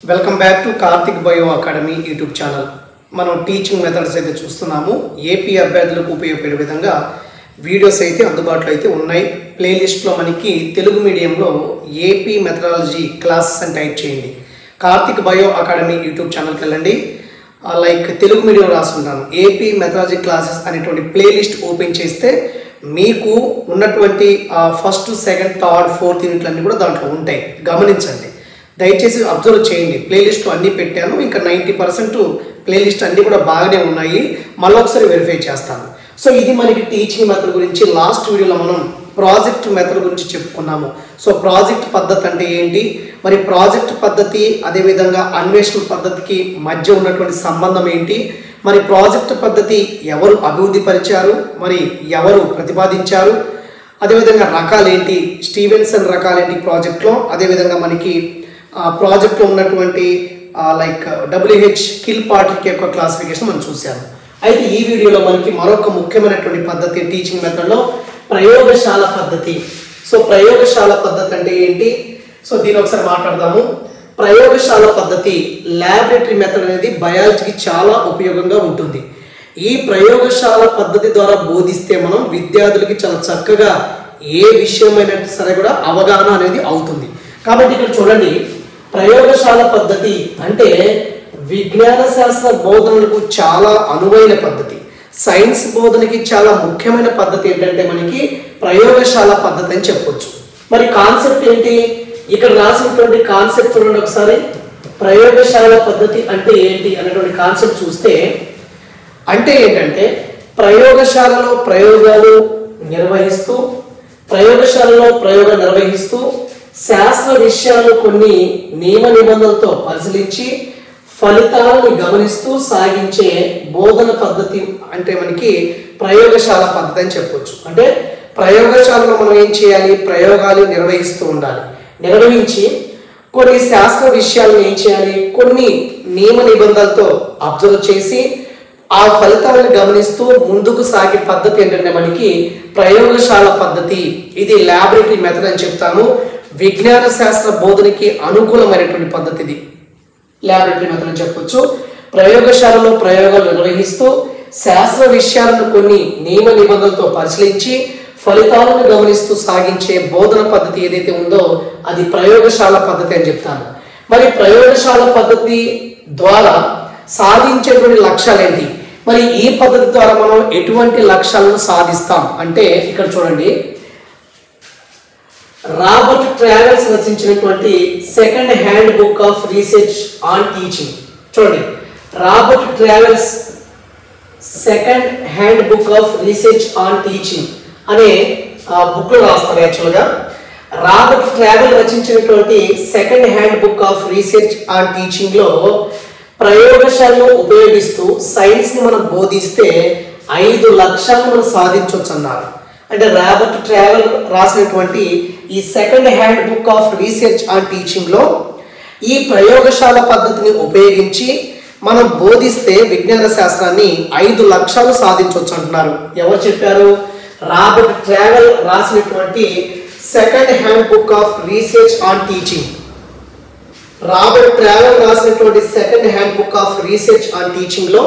Welcome back to Karthik bio academy YouTube channel. మనం teaching methods అయితే చూస్తున్నాము. ఏపీ అభ్యర్థులకు ఉపయోగపడే విధంగా వీడియోస్ అయితే అందుబాటులో అయితే ఉన్నాయి. ప్లేలిస్ట్లో మనకి తెలుగు మీడియంలో ఏపీ మెథడాలజీ క్లాసెస్ అని టైప్ చేయండి. కార్తిక్ బయో అకాడమీ యూట్యూబ్ ఛానల్కి వెళ్ళండి. తెలుగు మీడియం రాసుకుంటాను. ఏపీ మెథడాలజీ క్లాసెస్ అనేటువంటి ప్లేలిస్ట్ ఓపెన్ చేస్తే మీకు ఉన్నటువంటి ఫస్ట్, సెకండ్, థర్డ్, ఫోర్త్ యూనిట్లన్నీ కూడా దాంట్లో ఉంటాయి. గమనించండి, దయచేసి అబ్జర్వ్ చేయండి. ప్లేలిస్ట్ అన్నీ పెట్టాను. ఇంకా 90% ప్లేలిస్ట్ అన్నీ కూడా బాగానే ఉన్నాయి. మళ్ళీ ఒకసారి వెరిఫై చేస్తాను. సో ఇది మనకి టీచింగ్ మెథడ్ గురించి. లాస్ట్ వీడియోలో మనం ప్రాజెక్ట్ మెథడ్ గురించి చెప్పుకున్నాము. సో ప్రాజెక్ట్ పద్ధతి అంటే ఏంటి, మరి ప్రాజెక్ట్ పద్ధతి అదేవిధంగా అన్వేషణ పద్ధతికి మధ్య ఉన్నటువంటి సంబంధం ఏంటి, మరి ప్రాజెక్ట్ పద్ధతి ఎవరు అభివృద్ధి పరిచారు, మరి ఎవరు ప్రతిపాదించారు, అదేవిధంగా రకాలేంటి, స్టీవెన్సన్ రకాలేంటి ప్రాజెక్ట్లో, అదేవిధంగా మనకి ప్రాజెక్ట్లో ఉన్నటువంటి WH కిల్పాట్రిక్ యొక్క క్లాసిఫికేషన్ మనం చూసాము. అయితే ఈ వీడియోలో మనకి మరొక ముఖ్యమైనటువంటి పద్ధతి టీచింగ్ మెథడ్లో ప్రయోగశాల పద్ధతి. సో ప్రయోగశాల పద్ధతి అంటే ఏంటి, సో దీని ఒకసారి మాట్లాడదాము. ప్రయోగశాల పద్ధతి, ల్యాబొరేటరీ మెథడ్ అనేది బయాలజీకి చాలా ఉపయోగంగా ఉంటుంది. ఈ ప్రయోగశాల పద్ధతి ద్వారా బోధిస్తే మనం విద్యార్థులకి చాలా చక్కగా ఏ విషయమైనా సరే కూడా అవగాహన అనేది అవుతుంది. కాబట్టి ఇక్కడ చూడండి, ప్రయోగశాల పద్ధతి అంటే విజ్ఞాన శాస్త్ర బోధనలకు చాలా అనువైన పద్ధతి. సైన్స్ బోధనకి చాలా ముఖ్యమైన పద్ధతి ఏంటంటే మనకి ప్రయోగశాల పద్ధతి అని చెప్పొచ్చు. మరి కాన్సెప్ట్ ఏంటి, ఇక్కడ రాసినటువంటి కాన్సెప్ట్ చూడండి ఒకసారి. ప్రయోగశాల పద్ధతి అంటే ఏంటి అనేటువంటి కాన్సెప్ట్ చూస్తే, అంటే ఏంటంటే ప్రయోగశాలలో ప్రయోగాలు నిర్వహిస్తూ శాస్త్ర విషయాలు కొన్ని నియమ నిబంధనలతో పరిశీలించి ఫలితాలను గమనిస్తూ సాగించే బోధన పద్ధతి అంటే మనకి ప్రయోగశాల పద్ధతి అని చెప్పొచ్చు. అంటే ప్రయోగశాలలో మనం ఏం చేయాలి, ప్రయోగాలు నిర్వహిస్తూ ఉండాలి. నిర్వహించి కొన్ని శాస్త్ర విషయాలను ఏం చేయాలి, కొన్ని నియమ నిబంధనలతో అబ్జర్వ్ చేసి ఆ ఫలితాలను గమనిస్తూ ముందుకు సాగే పద్ధతి ఏంటంటే మనకి ప్రయోగశాల పద్ధతి. ఇది ల్యాబొరేటరీ మెథడ్ అని చెప్తాము. విజ్ఞాన శాస్త్ర బోధనకి అనుకూలమైనటువంటి పద్ధతి ఇది ల్యాబొరేటరీ మెథడ్ అని చెప్పొచ్చు. ప్రయోగశాలలో ప్రయోగాలు నిర్వహిస్తూ శాస్త్ర విషయాలను కొన్ని నియమ నిబంధనలతో పరిశీలించి ఫలితాలను గమనిస్తూ సాగించే బోధన పద్ధతి ఏదైతే ఉందో అది ప్రయోగశాల పద్ధతి అని చెప్తాను. మరి ప్రయోగశాల పద్ధతి ద్వారా సాధించేటువంటి లక్ష్యాలు ఏంటి, మరి ఈ పద్ధతి ద్వారా మనం ఎటువంటి లక్ష్యాలను సాధిస్తాం అంటే ఇక్కడ చూడండి, రాబర్ట్ ట్రావెల్స్ రచించినటువంటి second hand book of research on teaching. చూడండి, Robert Travels second hand book of research on teaching అనే బుక్ రాస్తారు. యాక్చువల్గా రాబర్ట్ ట్రావెల్ రచించినటువంటి second hand book of research on teaching లో ప్రయోగశాలను ఉపయోగిస్తూ సైన్స్ ని మనం బోధిస్తే 5 లక్ష్యాలను మనం సాధించవచ్చు అన్నారు. అంటే రాబర్ట్ ట్రావెల్ రాసినటువంటి ఈ second hand book of research on teaching లో ఈ ప్రయోగశాల పద్ధతిని ఉపయోగించి మనం బోధిస్తే విజ్ఞాన శాస్త్రాన్ని 5 లక్ష్యాలు సాధించవచ్చు అంటున్నారు. ఎవరు చెప్పారు, రాబర్ట్ ట్రావెల్ రాసినటువంటి second hand book of research on teaching. Robert Travel రాసినటువంటి second hand book of research on teaching లో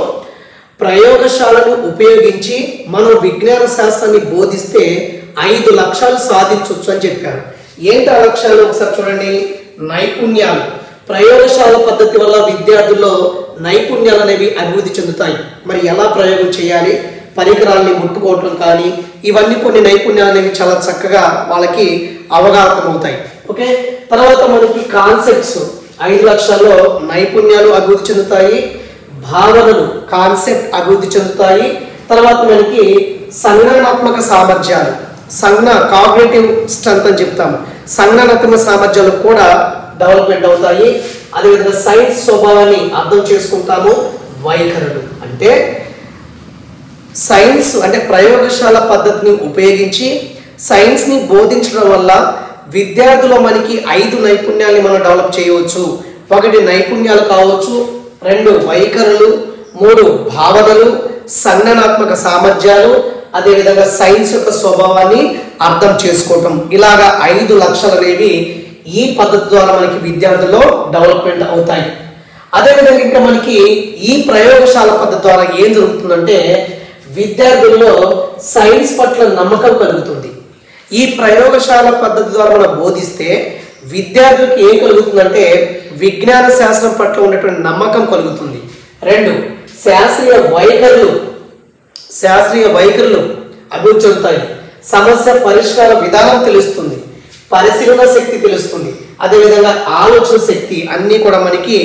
ప్రయోగశాలను ఉపయోగించి మనం విజ్ఞాన శాస్త్రాన్ని బోధిస్తే 5 లక్ష్యాలు సాధించవచ్చు అని చెప్పారు. ఏంటి ఆ లక్ష్యాలు ఒకసారి చూడండి. నైపుణ్యాలు, ప్రయోగశాల పద్ధతి వల్ల విద్యార్థుల్లో నైపుణ్యాలు అనేవి అభివృద్ధి చెందుతాయి. మరి ఎలా ప్రయోగం చేయాలి, పరికరాలని ముట్టుకోవటం కానీ ఇవన్నీ కొన్ని నైపుణ్యాలు అనేవి చాలా చక్కగా వాళ్ళకి అవగాహనమవుతాయి. ఓకే, తర్వాత మనకి కాన్సెప్ట్స్ 5 లక్షల్లో నైపుణ్యాలు అభివృద్ధి చెందుతాయి, భావనలు కాన్సెప్ట్ అభివృద్ధి చెందుతాయి. తర్వాత మనకి సంజ్ఞానాత్మక సామర్థ్యాలు, కాగ్నిటివ్ స్ట్రెంత్ అని చెప్తాము, సంజ్ఞానాత్మక సామర్థ్యాలు కూడా డెవలప్మెంట్ అవుతాయి. అదేవిధంగా సైన్స్ స్వభావాన్ని అర్థం చేసుకుంటాము. వైఖరులు అంటే సైన్స్ అంటే ప్రయోగశాల పద్ధతిని ఉపయోగించి సైన్స్ ని బోధించడం వల్ల విద్యార్థులు మనకి 5 నైపుణ్యాలని మనం డెవలప్ చేయవచ్చు. 1 నైపుణ్యాలు కావచ్చు, 2 వైఖరులు, 3 భావనలు, సంజ్ఞానాత్మక సామర్థ్యాలు, అదేవిధంగా సైన్స్ యొక్క స్వభావాన్ని అర్థం చేసుకోవటం. ఇలాగా 5 లక్ష్యాలు అనేవి ఈ పద్ధతి ద్వారా మనకి విద్యార్థుల్లో డెవలప్మెంట్ అవుతాయి. అదేవిధంగా ఇంకా మనకి ఈ ప్రయోగశాల పద్ధతి ద్వారా ఏం జరుగుతుందంటే విద్యార్థుల్లో సైన్స్ పట్ల నమ్మకం కలుగుతుంది. ఈ ప్రయోగశాల పద్ధతి ద్వారా మనం బోధిస్తే విద్యార్థులకు ఏం కలుగుతుందంటే విజ్ఞాన శాస్త్రం పట్ల ఉన్నటువంటి నమ్మకం కలుగుతుంది. 2 శాస్త్రీయ వైఖరులు అభివృద్ధి చెందుతాయి. సమస్య పరిష్కార విధానం తెలుస్తుంది, పరిశీలన శక్తి తెలుస్తుంది, అదేవిధంగా ఆలోచన శక్తి అన్నీ కూడా మనకి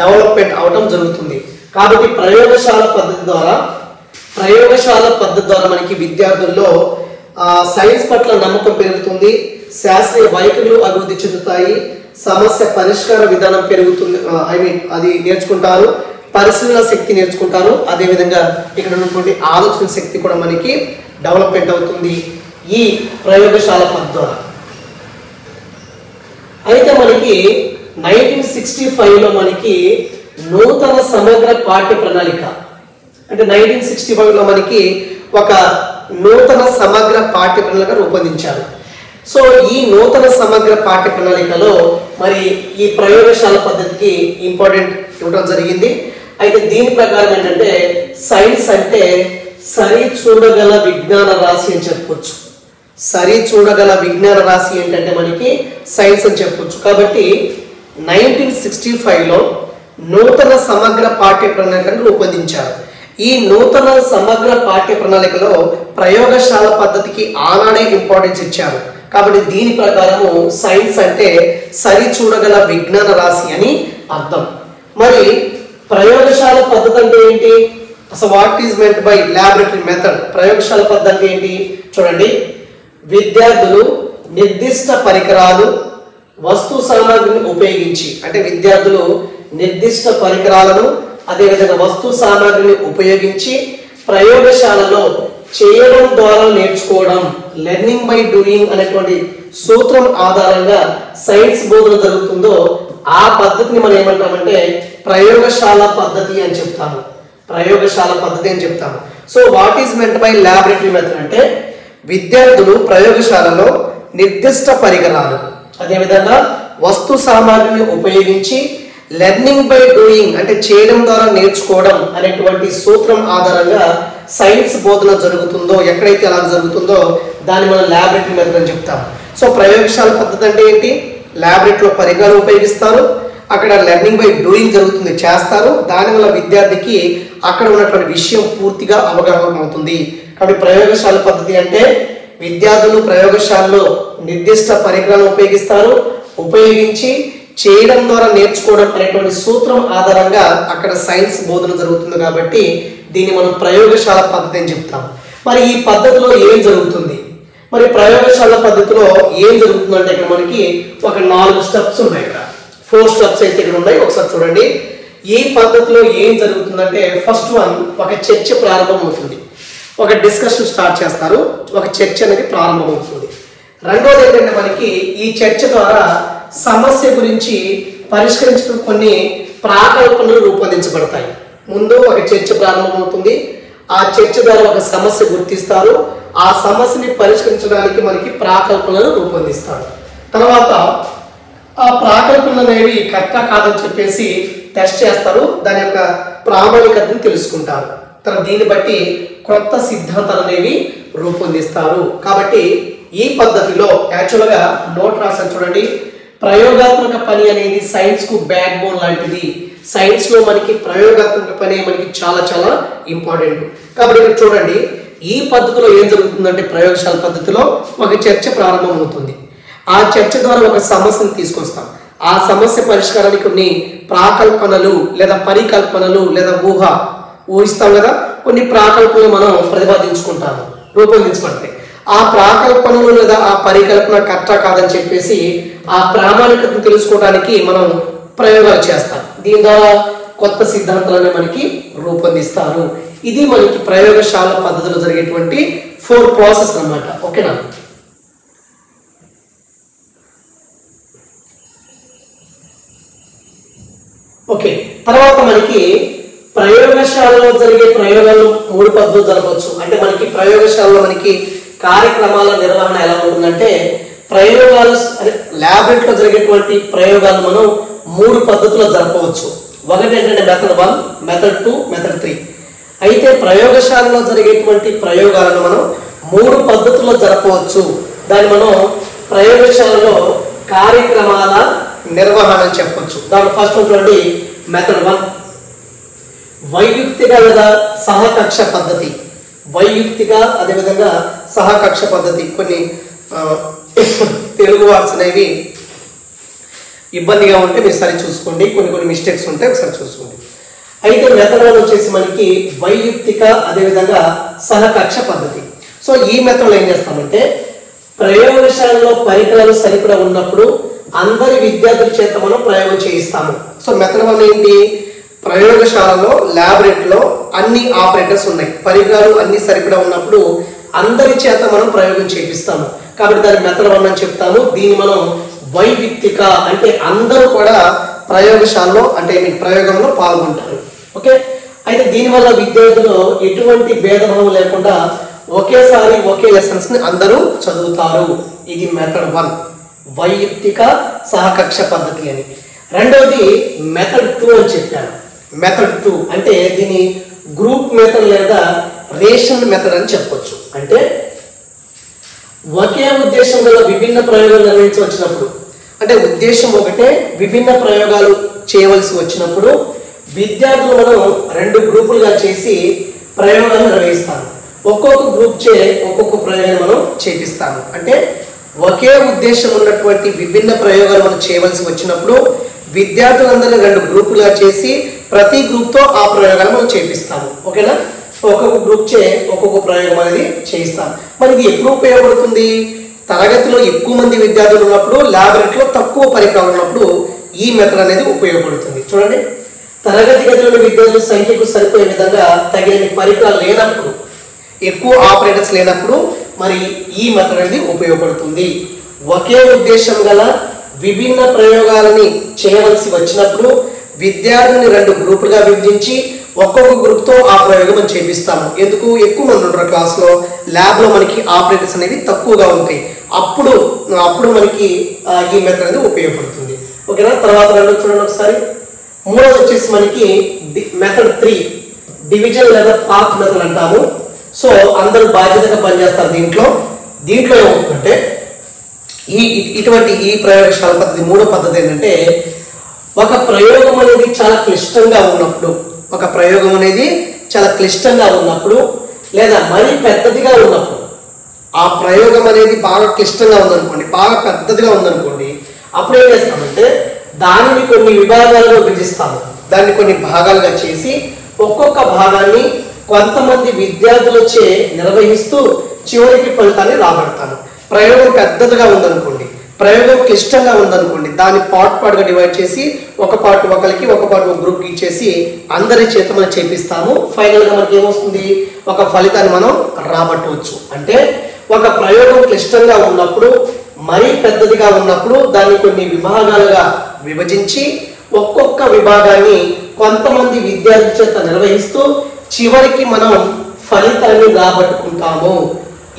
డెవలప్మెంట్ అవడం జరుగుతుంది. కాబట్టి ప్రయోగశాల పద్ధతి ద్వారా మనకి విద్యార్థుల్లో సైన్స్ పట్ల నమ్మకం పెరుగుతుంది, శాస్త్రీయ వైఖరులు అభివృద్ధి చెందుతాయి, సమస్య పరిష్కార విధానం పెరుగుతుంది, అది నేర్చుకుంటారు, పరిశీలన శక్తి నేర్చుకుంటారు, అదేవిధంగా ఇక్కడ ఉన్నటువంటి ఆలోచన శక్తి కూడా మనకి డెవలప్మెంట్ అవుతుంది ఈ ప్రయోగశాల పద్ధతి ద్వారా. అయితే మనకి 1965లో మనకి నూతన సమగ్ర పాఠ్య ప్రణాళిక అంటే 1965లో మనకి ఒక నూతన సమగ్ర పాఠ్య ప్రణాళిక రూపొందించారు. సో ఈ నూతన సమగ్ర పాఠ్య ప్రణాళికలో మరి ఈ ప్రయోగశాల పద్ధతికి ఇంపార్టెంట్ ఇవ్వడం జరిగింది. అయితే దీని ప్రకారం ఏంటంటే సైన్స్ అంటే సరి చూడగల విజ్ఞాన రాశి అని చెప్పొచ్చు. సరి చూడగల విజ్ఞాన రాశి ఏంటంటే మనకి సైన్స్ అని చెప్పొచ్చు. కాబట్టి 1965లో నూతన సమగ్ర పాఠ్య ప్రణాళికను రూపొందించారు. ఈ నూతన సమగ్ర పాఠ్య ప్రణాళికలో ప్రయోగశాల పద్ధతికి ఆనాడే ఇంపార్టెన్స్ ఇచ్చారు. కాబట్టి దీని ప్రకారము సైన్స్ అంటే సరి చూడగల విజ్ఞాన రాశి అని అర్థం. మరి ప్రయోగశాల పద్ధతి అంటే ఏంటి? అసలు what is meant by laboratory method? ప్రయోగశాల పద్ధతి అంటే ఏంటి చూడండి. విద్యార్థులు నిర్దిష్ట పరికరాలు వస్తు సామాగ్రిని ఉపయోగించి అంటే విద్యార్థులు నిర్దిష్ట పరికరాలను అదేవిధంగా వస్తు సామాగ్రిని ఉపయోగించి ప్రయోగశాలలో చేయడం ద్వారా నేర్చుకోవడం, లెర్నింగ్ బై డూయింగ్ అనేటువంటి సూత్రం ఆధారంగా సైన్స్ బోధన జరుగుతుందో ఆ పద్ధతిని మనం ఏమంటామంటే ప్రయోగశాల పద్ధతి అని చెప్తాము. ప్రయోగశాల పద్ధతి అని చెప్తాము. So what is meant by laboratory method అంటే విద్యార్థులు ప్రయోగశాలలో నిర్దిష్ట పరికరాలు అదేవిధంగా వస్తు సామాగ్రిని ఉపయోగించి లెర్నింగ్ బై డూయింగ్ అంటే చేయడం ద్వారా నేర్చుకోవడం అనేటువంటి సూత్రం ఆధారంగా సైన్స్ బోధన జరుగుతుందో ఎక్కడైతే అలా జరుగుతుందో దాన్ని మనం ల్యాబొరేటరీ మెథడ్ అని చెప్తాం. సో ప్రయోగశాల పద్ధతి అంటే ఏంటి? ల్యాబొరేటరీలో పరికరాలు ఉపయోగిస్తారు, అక్కడ లెర్నింగ్ బై డూయింగ్ జరుగుతుంది, చేస్తారు, దానివల్ల విద్యార్థికి అక్కడ ఉన్నటువంటి విషయం పూర్తిగా అవగాహన అవుతుంది. కాబట్టి ప్రయోగశాల పద్ధతి అంటే విద్యార్థులు ప్రయోగశాలలో నిర్దిష్ట పరికరాలను ఉపయోగిస్తారు, ఉపయోగించి చేయడం ద్వారా నేర్చుకోవడం అనేటువంటి సూత్రం ఆధారంగా అక్కడ సైన్స్ బోధన జరుగుతుంది. కాబట్టి దీన్ని మనం ప్రయోగశాల పద్ధతి అని చెప్తాం. మరి ఈ పద్ధతిలో ఏం జరుగుతుంది? మరి ప్రయోగశాల పద్ధతిలో ఏం జరుగుతుందంటే ఇక్కడ మనకి ఒక 4 స్టెప్స్ ఉన్నాయి. ఇక్కడ 4 స్టెప్స్ అయితే ఇక్కడ ఉన్నాయి. ఒకసారి చూడండి. ఈ పద్ధతిలో ఏం జరుగుతుందంటే ఫస్ట్ వన్ ఒక చర్చ ప్రారంభం అవుతుంది, ఒక డిస్కషన్ స్టార్ట్ చేస్తారు, ఒక చర్చ అనేది ప్రారంభమవుతుంది. రెండోది ఏంటంటే మనకి ఈ చర్చ ద్వారా సమస్య గురించి పరిష్కరించడం కొన్ని ప్రాకల్పనలు రూపొందించబడతాయి. ముందు ఒక చర్చ ప్రారంభమవుతుంది, ఆ చర్చ ద్వారా ఒక సమస్య గుర్తిస్తారు, ఆ సమస్యని పరిష్కరించడానికి మనకి ప్రాకల్పనలు రూపొందిస్తారు. తర్వాత ఆ ప్రాకల్పనలు అనేవి కరెక్టా కాదని చెప్పేసి టెస్ట్ చేస్తారు, దాని యొక్క ప్రామాణికతను తెలుసుకుంటారు. తర్వాత దీన్ని బట్టి కొత్త సిద్ధాంతాలు అనేవి రూపొందిస్తారు. కాబట్టి ఈ పద్ధతిలో యాక్చువల్గా నోట్ రాసాను చూడండి. ప్రయోగాత్మక పని అనేది సైన్స్ కు బ్యాక్ బోన్ లాంటిది. సైన్స్ లో మనకి ప్రయోగాత్మక పని మనకి చాలా చాలా ఇంపార్టెంట్. కాబట్టి ఇక్కడ చూడండి, ఈ పద్ధతిలో ఏం జరుగుతుందంటే ప్రయోగశాల పద్ధతిలో ఒక చర్చ ప్రారంభం అవుతుంది. ఆ చర్చ ద్వారా ఒక సమస్యను తీసుకొస్తాం. ఆ సమస్య పరిష్కారానికి కొన్ని ప్రాకల్పనలు లేదా పరికల్పనలు లేదా ఊహిస్తాం కదా, కొన్ని ప్రాకల్పనలు మనం ప్రతిపాదించుకుంటాము, రూపొందించబడతాయి. ఆ ప్రాకల్పనలు లేదా ఆ పరికల్పన కరెక్టా కాదని చెప్పేసి ఆ ప్రామాణికతను తెలుసుకోవడానికి మనం ప్రయోగాలు చేస్తాం. దీని ద్వారా కొత్త సిద్ధాంతాలను మనకి రూపొందిస్తారు. ఇది మనకి ప్రయోగశాల పద్ధతిలో జరిగేటువంటి 4 ప్రాసెస్ అన్నమాట. ఓకేనా? ఓకే, తర్వాత మనకి ప్రయోగశాలలో జరిగే ప్రయోగాలు 3 పద్ధతులు జరగవచ్చు. అంటే మనకి ప్రయోగశాలలో మనకి కార్యక్రమాల నిర్వహణ ఎలా ఉంటుందంటే ప్రయోగాలు ల్యాబొరేటరీలో జరిగేటువంటి ప్రయోగాలు మనం 3 పద్ధతుల్లో జరపవచ్చు. ఒకటి ఏంటంటే మెథడ్ 1, మెథడ్ 2, మెథడ్ 3. అయితే ప్రయోగశాలలో జరిగేటువంటి ప్రయోగాలను మనం 3 పద్ధతుల్లో జరపవచ్చు. దాన్ని మనం ప్రయోగశాలలో కార్యక్రమాల నిర్వహణ అని చెప్పొచ్చు. దాంట్లో ఫస్ట్ చూడండి మెథడ్ 1, వైయుక్తిక లేదా సహకక్ష పద్ధతి. వైయుక్తిక అదేవిధంగా సహకక్ష పద్ధతి. కొన్ని తెలుగు వర్డ్స్ అనేవి ఇబ్బందిగా ఉంటే మీరు సరి చూసుకోండి, కొన్ని మిస్టేక్స్ ఉంటే ఒకసారి చూసుకోండి. అయితే మెథడ్ 1 వచ్చేసి మనకి వైయుక్తిక అదేవిధంగా సహకక్ష పద్ధతి. సో ఈ మెథడ్లో ఏం చేస్తామంటే ప్రయోగశాలలో పరికరాలు సరిపడా ఉన్నప్పుడు అందరి విద్యార్థుల చేత మనం ప్రయోగం చేయిస్తాము. సో మెథడ్ 1 ఏంటి, ప్రయోగశాలలో ల్యాబొరేటరీలో అన్ని ఆపరేటర్స్ ఉన్నాయి, పరికరాలు అన్ని సరిపడా ఉన్నప్పుడు అందరి చేత మనం ప్రయోగం చేపిస్తాము కాబట్టి దాన్ని మెథడ్ 1 అని చెప్తాము. దీన్ని మనం వైవిక్తిక అంటే అందరూ కూడా ప్రయోగశాలలో అంటే ప్రయోగంలో పాల్గొంటారు. ఓకే, అయితే దీనివల్ల విద్యార్థులు ఎటువంటి భేదభావం లేకుండా ఒకేసారి ఒకే లెసన్స్ ని అందరూ చదువుతారు. ఇది మెథడ్ 1 వైయుక్తిక సహకక్ష పద్ధతి అని. రెండవది మెథడ్ 2 అని చెప్పాను. మెథడ్ 2 అంటే దీని గ్రూప్ మెథడ్ లేదా రేషన్ మెథడ్ అని చెప్పొచ్చు. అంటే ఒకే ఉద్దేశం గల విభిన్న ప్రయోగాలు నిర్వహించవచ్చినప్పుడు, అంటే ఉద్దేశం ఒకటే విభిన్న ప్రయోగాలు చేయవలసి వచ్చినప్పుడు విద్యార్థులు మనం 2 గ్రూపులుగా చేసి ప్రయోగాలు నిర్వహిస్తాము. ఒక్కొక్క గ్రూప్ చే ఒక్కొక్క ప్రయోగాన్ని మనం చేపిస్తాము. అంటే ఒకే ఉద్దేశం ఉన్నటువంటి విభిన్న ప్రయోగాలు మనం చేయవలసి వచ్చినప్పుడు విద్యార్థులందరినీ 2 గ్రూపులుగా చేసి ప్రతి గ్రూప్తో ఆ ప్రయోగాలు మనం చేపిస్తాము. ఓకేనా, ఒక్కొక్క గ్రూప్ చే ఒక్కొక్క ప్రయోగం అనేది చేయిస్తాం. మరి ఇది ఎప్పుడు ఉపయోగపడుతుంది, తరగతిలో ఎక్కువ మంది విద్యార్థులు ఉన్నప్పుడు, ల్యాబొరేటరీలో తక్కువ పరికరాలు ఉన్నప్పుడు ఈ మెథడ్ అనేది ఉపయోగపడుతుంది. చూడండి, తరగతి గదిలోని విద్యార్థుల సంఖ్యకు సరిపోయే విధంగా తగిన పరికరాలు లేనప్పుడు, ఎక్కువ ఆపరేటర్స్ లేనప్పుడు మరి ఈ మెథడ్ అనేది ఉపయోగపడుతుంది. ఒకే ఉద్దేశం గల విభిన్న ప్రయోగాలని చేయవలసి వచ్చినప్పుడు విద్యార్థుల్ని 2 గ్రూపులుగా విభజించి ఒక్కొక్క గ్రూప్తో ఆ ప్రయోగం మనం చేపిస్తాము. ఎందుకు, ఎక్కువ మంది ఉంటారు క్లాస్లో, ల్యాబ్లో మనకి ఆపరేటర్స్ అనేవి తక్కువగా ఉంటాయి. అప్పుడు మనకి ఈ మెథడ్ అనేది ఉపయోగపడుతుంది. ఓకేనా, తర్వాత చూడండి ఒకసారి. మూడోది వచ్చేసి మనకి మెథడ్ 3 డివిజన్ లేదా పాత్ మెథడ్ అంటాము. సో అందరూ బాధ్యతగా పనిచేస్తారు. దీంట్లో ఏమవుతుందంటే ఇటువంటి ఈ ప్రయోగశాల పద్ధతి, మూడో పద్ధతి ఏంటంటే ఒక ప్రయోగం అనేది చాలా క్లిష్టంగా ఉన్నప్పుడు లేదా మరీ పెద్దదిగా ఉన్నప్పుడు, ఆ ప్రయోగం అనేది బాగా క్లిష్టంగా ఉందనుకోండి, బాగా పెద్దదిగా ఉందనుకోండి, అప్పుడు ఏం చేస్తామంటే దానిని కొన్ని విభాగాలుగా విభజిస్తాము. దాన్ని కొన్ని భాగాలుగా చేసి ఒక్కొక్క భాగాన్ని కొంతమంది విద్యార్థులచే నిర్వహిస్తూ చివరికి ఫలితాన్ని రాబడతాము. ప్రయోగం పెద్దదిగా ఉందనుకోండి, ప్రయోగం క్లిష్టంగా ఉందనుకోండి, దాన్ని పార్ట్గా డివైడ్ చేసి ఒక పార్ట్ ఒకరికి, ఒక పార్ట్ ఒక గ్రూప్కి ఇచ్చేసి అందరి చేత మనం చేపిస్తాము. ఫైనల్గా మనకి ఏమొస్తుంది, ఒక ఫలితాన్ని మనం రాబట్టవచ్చు. అంటే ఒక ప్రయోగం క్లిష్టంగా ఉన్నప్పుడు, మరీ పెద్దదిగా ఉన్నప్పుడు దాన్ని కొన్ని విభాగాలుగా విభజించి ఒక్కొక్క విభాగాన్ని కొంతమంది విద్యార్థుల చేత నిర్వహిస్తూ చివరికి మనం ఫలితాన్ని రాబట్టుకుంటాము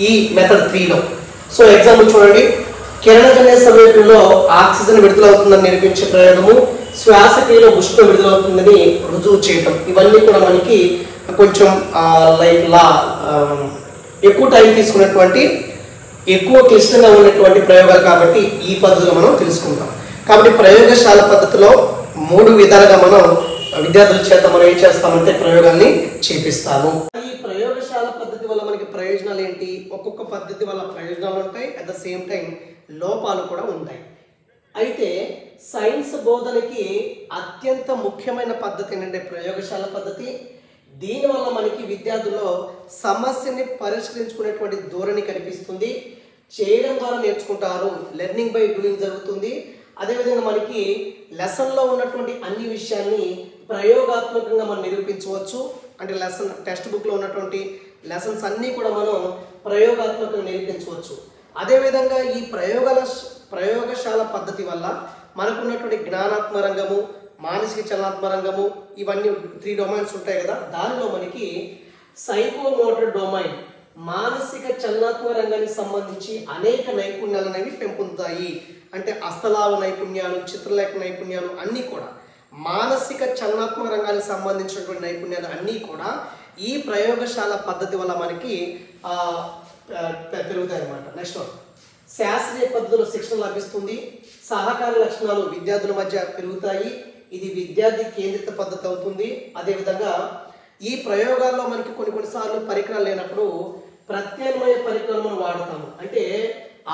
ఈ మెథడ్ 3లో. సో ఎగ్జాంపుల్ చూడండి, కిరణజన్య సమయంలో ఆక్సిజన్ విడుదలవుతుందని నిరూపించే ప్రయోగము, శ్వాసక్రియలో ఉష్ణం విడుదలవుతుందని రుజువు చేయటం, ఇవన్నీ కూడా మనకి కొంచెం ఎక్కువ టైం తీసుకున్నటువంటి, ఎక్కువ క్లిష్టంగా ఉన్నటువంటి ప్రయోగాలు కాబట్టి ఈ పద్ధతిలో మనం తెలుసుకుంటాం. కాబట్టి ప్రయోగశాల పద్ధతిలో 3 విధాలుగా మనం విద్యార్థుల చేత మనం ఏం చేస్తామంటే ప్రయోగాల్ని చేపిస్తాము. ఈ ప్రయోగశాల పద్ధతి వల్ల మనకి ప్రయోజనాలు ఏంటి, ఒక్కొక్క పద్ధతి వల్ల ప్రయోజనాలు ఉంటాయి, అట్ ద సేమ్ టైం లోపాలు కూడా ఉంటాయి. అయితే సైన్స్ బోధనకి అత్యంత ముఖ్యమైన పద్ధతి ఏంటంటే ప్రయోగశాల పద్ధతి. దీనివల్ల మనకి విద్యార్థుల్లో సమస్యని పరిష్కరించుకునేటువంటి ధోరణి కనిపిస్తుంది, చేయడం ద్వారా నేర్చుకుంటారు, లెర్నింగ్ బై డూయింగ్ జరుగుతుంది. అదేవిధంగా మనకి లెసన్లో ఉన్నటువంటి అన్ని విషయాల్ని ప్రయోగాత్మకంగా మనం నిరూపించవచ్చు. అంటే టెక్స్ట్ బుక్లో ఉన్నటువంటి లెసన్స్ అన్నీ కూడా మనం ప్రయోగాత్మకంగా నిరూపించవచ్చు. అదేవిధంగా ఈ ప్రయోగశాల పద్ధతి వల్ల మనకున్నటువంటి జ్ఞానాత్మక రంగము, మానసిక చలనాత్మక రంగము, ఇవన్నీ 3 డొమైన్స్ ఉంటాయి కదా, దానిలో మనకి సైకోమోటర్ డొమైన్, మానసిక చలనాత్మక రంగానికి సంబంధించి అనేక నైపుణ్యాలు అనేవి పెంపొందుతాయి. అంటే హస్తలావ నైపుణ్యాలు, చిత్రలేఖ నైపుణ్యాలు అన్నీ కూడా మానసిక చలనాత్మక రంగానికి సంబంధించినటువంటి నైపుణ్యాలు అన్నీ కూడా ఈ ప్రయోగశాల పద్ధతి వల్ల మనకి పెరుగుతాయి అన్నమాట. నెక్స్ట్ శాస్త్రీయ పద్ధతిలో శిక్షణ లభిస్తుంది. సహకార లక్షణాలు విద్యార్థుల మధ్య పెరుగుతాయి. ఇది విద్యార్థి కేంద్రిత పద్ధతి అవుతుంది. అదేవిధంగా ఈ ప్రయోగాల్లో మనకి కొన్నిసార్లు పరికరాలు లేనప్పుడు ప్రత్యామ్నాయ పరికరాలు మనం వాడతాము. అంటే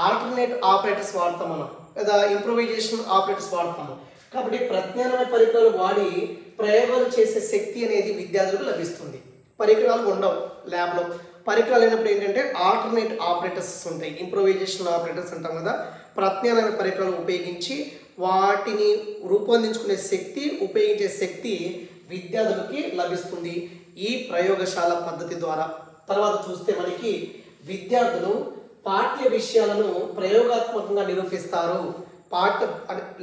ఆల్టర్నేట్ ఆపరేటర్స్ వాడతాం మనం, లేదా ఇంప్రూవైజేషన్ ఆపరేటర్స్ వాడతాము. కాబట్టి ప్రత్యామ్నాయ పరికరాలు వాడి ప్రయోగాలు చేసే శక్తి అనేది విద్యార్థులకు లభిస్తుంది. పరికరాలు ఉండవు ల్యాబ్లో, పరికరాలు అయినప్పుడు ఏంటంటే ఆల్టర్నేట్ ఆపరేటర్స్ ఉంటాయి, ఇంప్రూవైజేషన్ ఆపరేటర్స్ అంటాం కదా. ప్రత్యామ్నాయ పరికరాలు ఉపయోగించి వాటిని రూపొందించుకునే శక్తి, ఉపయోగించే శక్తి విద్యార్థులకి లభిస్తుంది ఈ ప్రయోగశాల పద్ధతి ద్వారా. తర్వాత చూస్తే మనకి విద్యార్థులు పాఠ్య విషయాలను ప్రయోగాత్మకంగా నిరూపిస్తారు.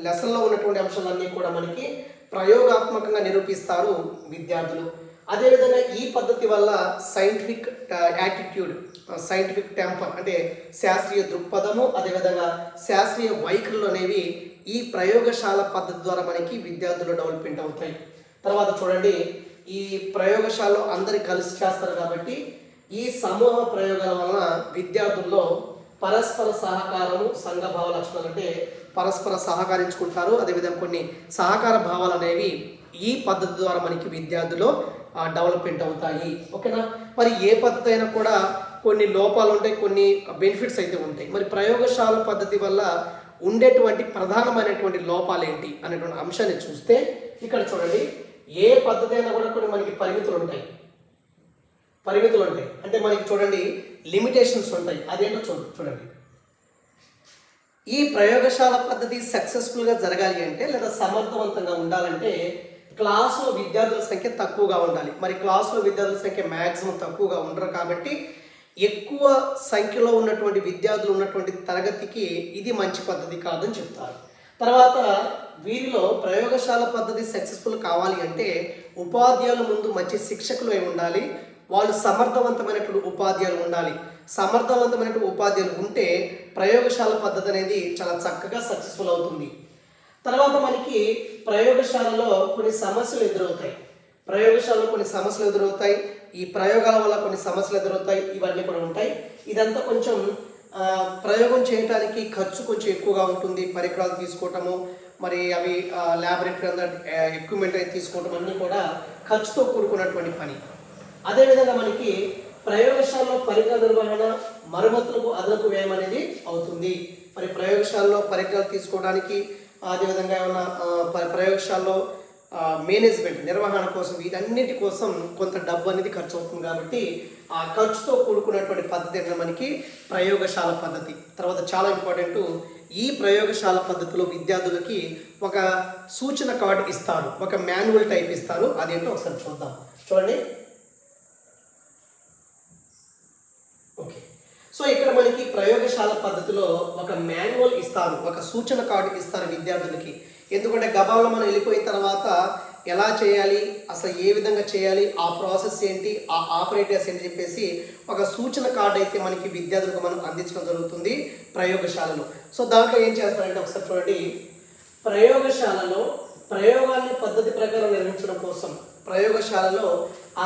లెసన్లో ఉన్నటువంటి అంశాలన్నీ కూడా మనకి ప్రయోగాత్మకంగా నిరూపిస్తారు విద్యార్థులు. అదేవిధంగా ఈ పద్ధతి వల్ల సైంటిఫిక్ యాటిట్యూడ్, సైంటిఫిక్ టెంపర్ అంటే శాస్త్రీయ దృక్పథము, అదేవిధంగా శాస్త్రీయ వైఖరులు అనేవి ఈ ప్రయోగశాల పద్ధతి ద్వారా మనకి విద్యార్థులు డెవలప్మెంట్ అవుతాయి. తర్వాత చూడండి, ఈ ప్రయోగశాలలో అందరు కలిసి చేస్తారు కాబట్టి ఈ సమూహ ప్రయోగాల వలన విద్యార్థుల్లో పరస్పర సహకారము, సంఘభావ లక్షణాలు అంటే పరస్పర సహకరించుకుంటారు. అదేవిధంగా కొన్ని సహకార భావాలు అనేవి ఈ పద్ధతి ద్వారా మనకి విద్యార్థులు డెవలప్మెంట్ అవుతాయి. ఓకేనా. మరి ఏ పద్ధతి అయినా కూడా కొన్ని లోపాలు ఉంటాయి, కొన్ని బెనిఫిట్స్ అయితే ఉంటాయి. మరి ప్రయోగశాల పద్ధతి వల్ల ఉండేటువంటి ప్రధానమైనటువంటి లోపాలు ఏంటి అనేటువంటి అంశాన్ని చూస్తే ఇక్కడ చూడండి, ఏ పద్ధతి అయినా కూడా కొన్ని మనకి పరిమితులు ఉంటాయి. అంటే మనకి చూడండి లిమిటేషన్స్ ఉంటాయి. అదేంటో చూడండి, ఈ ప్రయోగశాల పద్ధతి సక్సెస్ఫుల్గా జరగాలి అంటే లేదా సమర్థవంతంగా ఉండాలంటే క్లాసులో విద్యార్థుల సంఖ్య తక్కువగా ఉండాలి. మరి క్లాసులో విద్యార్థుల సంఖ్య మ్యాక్సిమం తక్కువగా ఉండరు కాబట్టి ఎక్కువ సంఖ్యలో ఉన్నటువంటి విద్యార్థులు ఉన్నటువంటి తరగతికి ఇది మంచి పద్ధతి కాదని చెప్తారు. తర్వాత వీరిలో ప్రయోగశాల పద్ధతి సక్సెస్ఫుల్ కావాలి అంటే ఉపాధ్యాయుల ముందు మంచి శిక్షకులు అయి ఉండాలి. వాళ్ళు సమర్థవంతమైనటువంటి ఉపాధ్యాయులు ఉండాలి. సమర్థవంతమైనటువంటి ఉపాధ్యాయులు ఉంటే ప్రయోగశాల పద్ధతి అనేది చాలా చక్కగా సక్సెస్ఫుల్ అవుతుంది. తర్వాత మనకి ప్రయోగశాలలో కొన్ని సమస్యలు ఎదురవుతాయి. ఈ ప్రయోగాల వల్ల కొన్ని సమస్యలు ఎదురవుతాయి. ఇవన్నీ కూడా ఉంటాయి. ఇదంతా కొంచెం ప్రయోగం చేయడానికి ఖర్చు కొంచెం ఎక్కువగా ఉంటుంది. పరికరాలు తీసుకోవటము, మరి అవి ల్యాబొరేటరీ అంతా ఎక్విప్మెంట్ అయితే తీసుకోవటం అన్నీ కూడా ఖర్చుతో కూడుకున్నటువంటి పని. అదేవిధంగా మనకి ప్రయోగశాలలో పరికర నిర్వహణ, మరమ్మతులకు అదనపు వ్యయం అనేది అవుతుంది. మరి ప్రయోగశాలలో పరికరాలు తీసుకోవడానికి, అదేవిధంగా ఏమైనా ప్రయోగశాలలో మేనేజ్మెంట్ నిర్వహణ కోసం, వీటన్నిటి కోసం కొంత డబ్బు అనేది ఖర్చు అవుతుంది. కాబట్టి ఆ ఖర్చుతో కూడుకున్నటువంటి పద్ధతి అంటే మనకి ప్రయోగశాల పద్ధతి. తర్వాత చాలా ఇంపార్టెంట్, ఈ ప్రయోగశాల పద్ధతిలో విద్యార్థులకి ఒక సూచన కార్డు ఇస్తారు, ఒక మాన్యువల్ టైప్ ఇస్తారు. అదేంటో ఒకసారి చూద్దాం. చూడండి, ఓకే. సో ఇక్కడ మనకి ప్రయోగశాల పద్ధతిలో ఒక మాన్యువల్ ఇస్తారు, ఒక సూచన కార్డు ఇస్తారు విద్యార్థులకి. ఎందుకంటే గబాల్లో మనం వెళ్ళిపోయిన తర్వాత ఎలా చేయాలి, అసలు ఏ విధంగా చేయాలి, ఆ ప్రాసెస్ ఏంటి, ఆ ఆపరేటర్స్ ఏంటి చెప్పేసి ఒక సూచన కార్డు అయితే మనకి విద్యార్థులకు మనం అందించడం జరుగుతుంది ప్రయోగశాలలో. సో దాంట్లో ఏం చేస్తారంటే ఒకసారి చూడండి, ప్రయోగశాలలో ప్రయోగాన్ని పద్ధతి ప్రకారం నిర్వహించడం కోసం, ప్రయోగశాలలో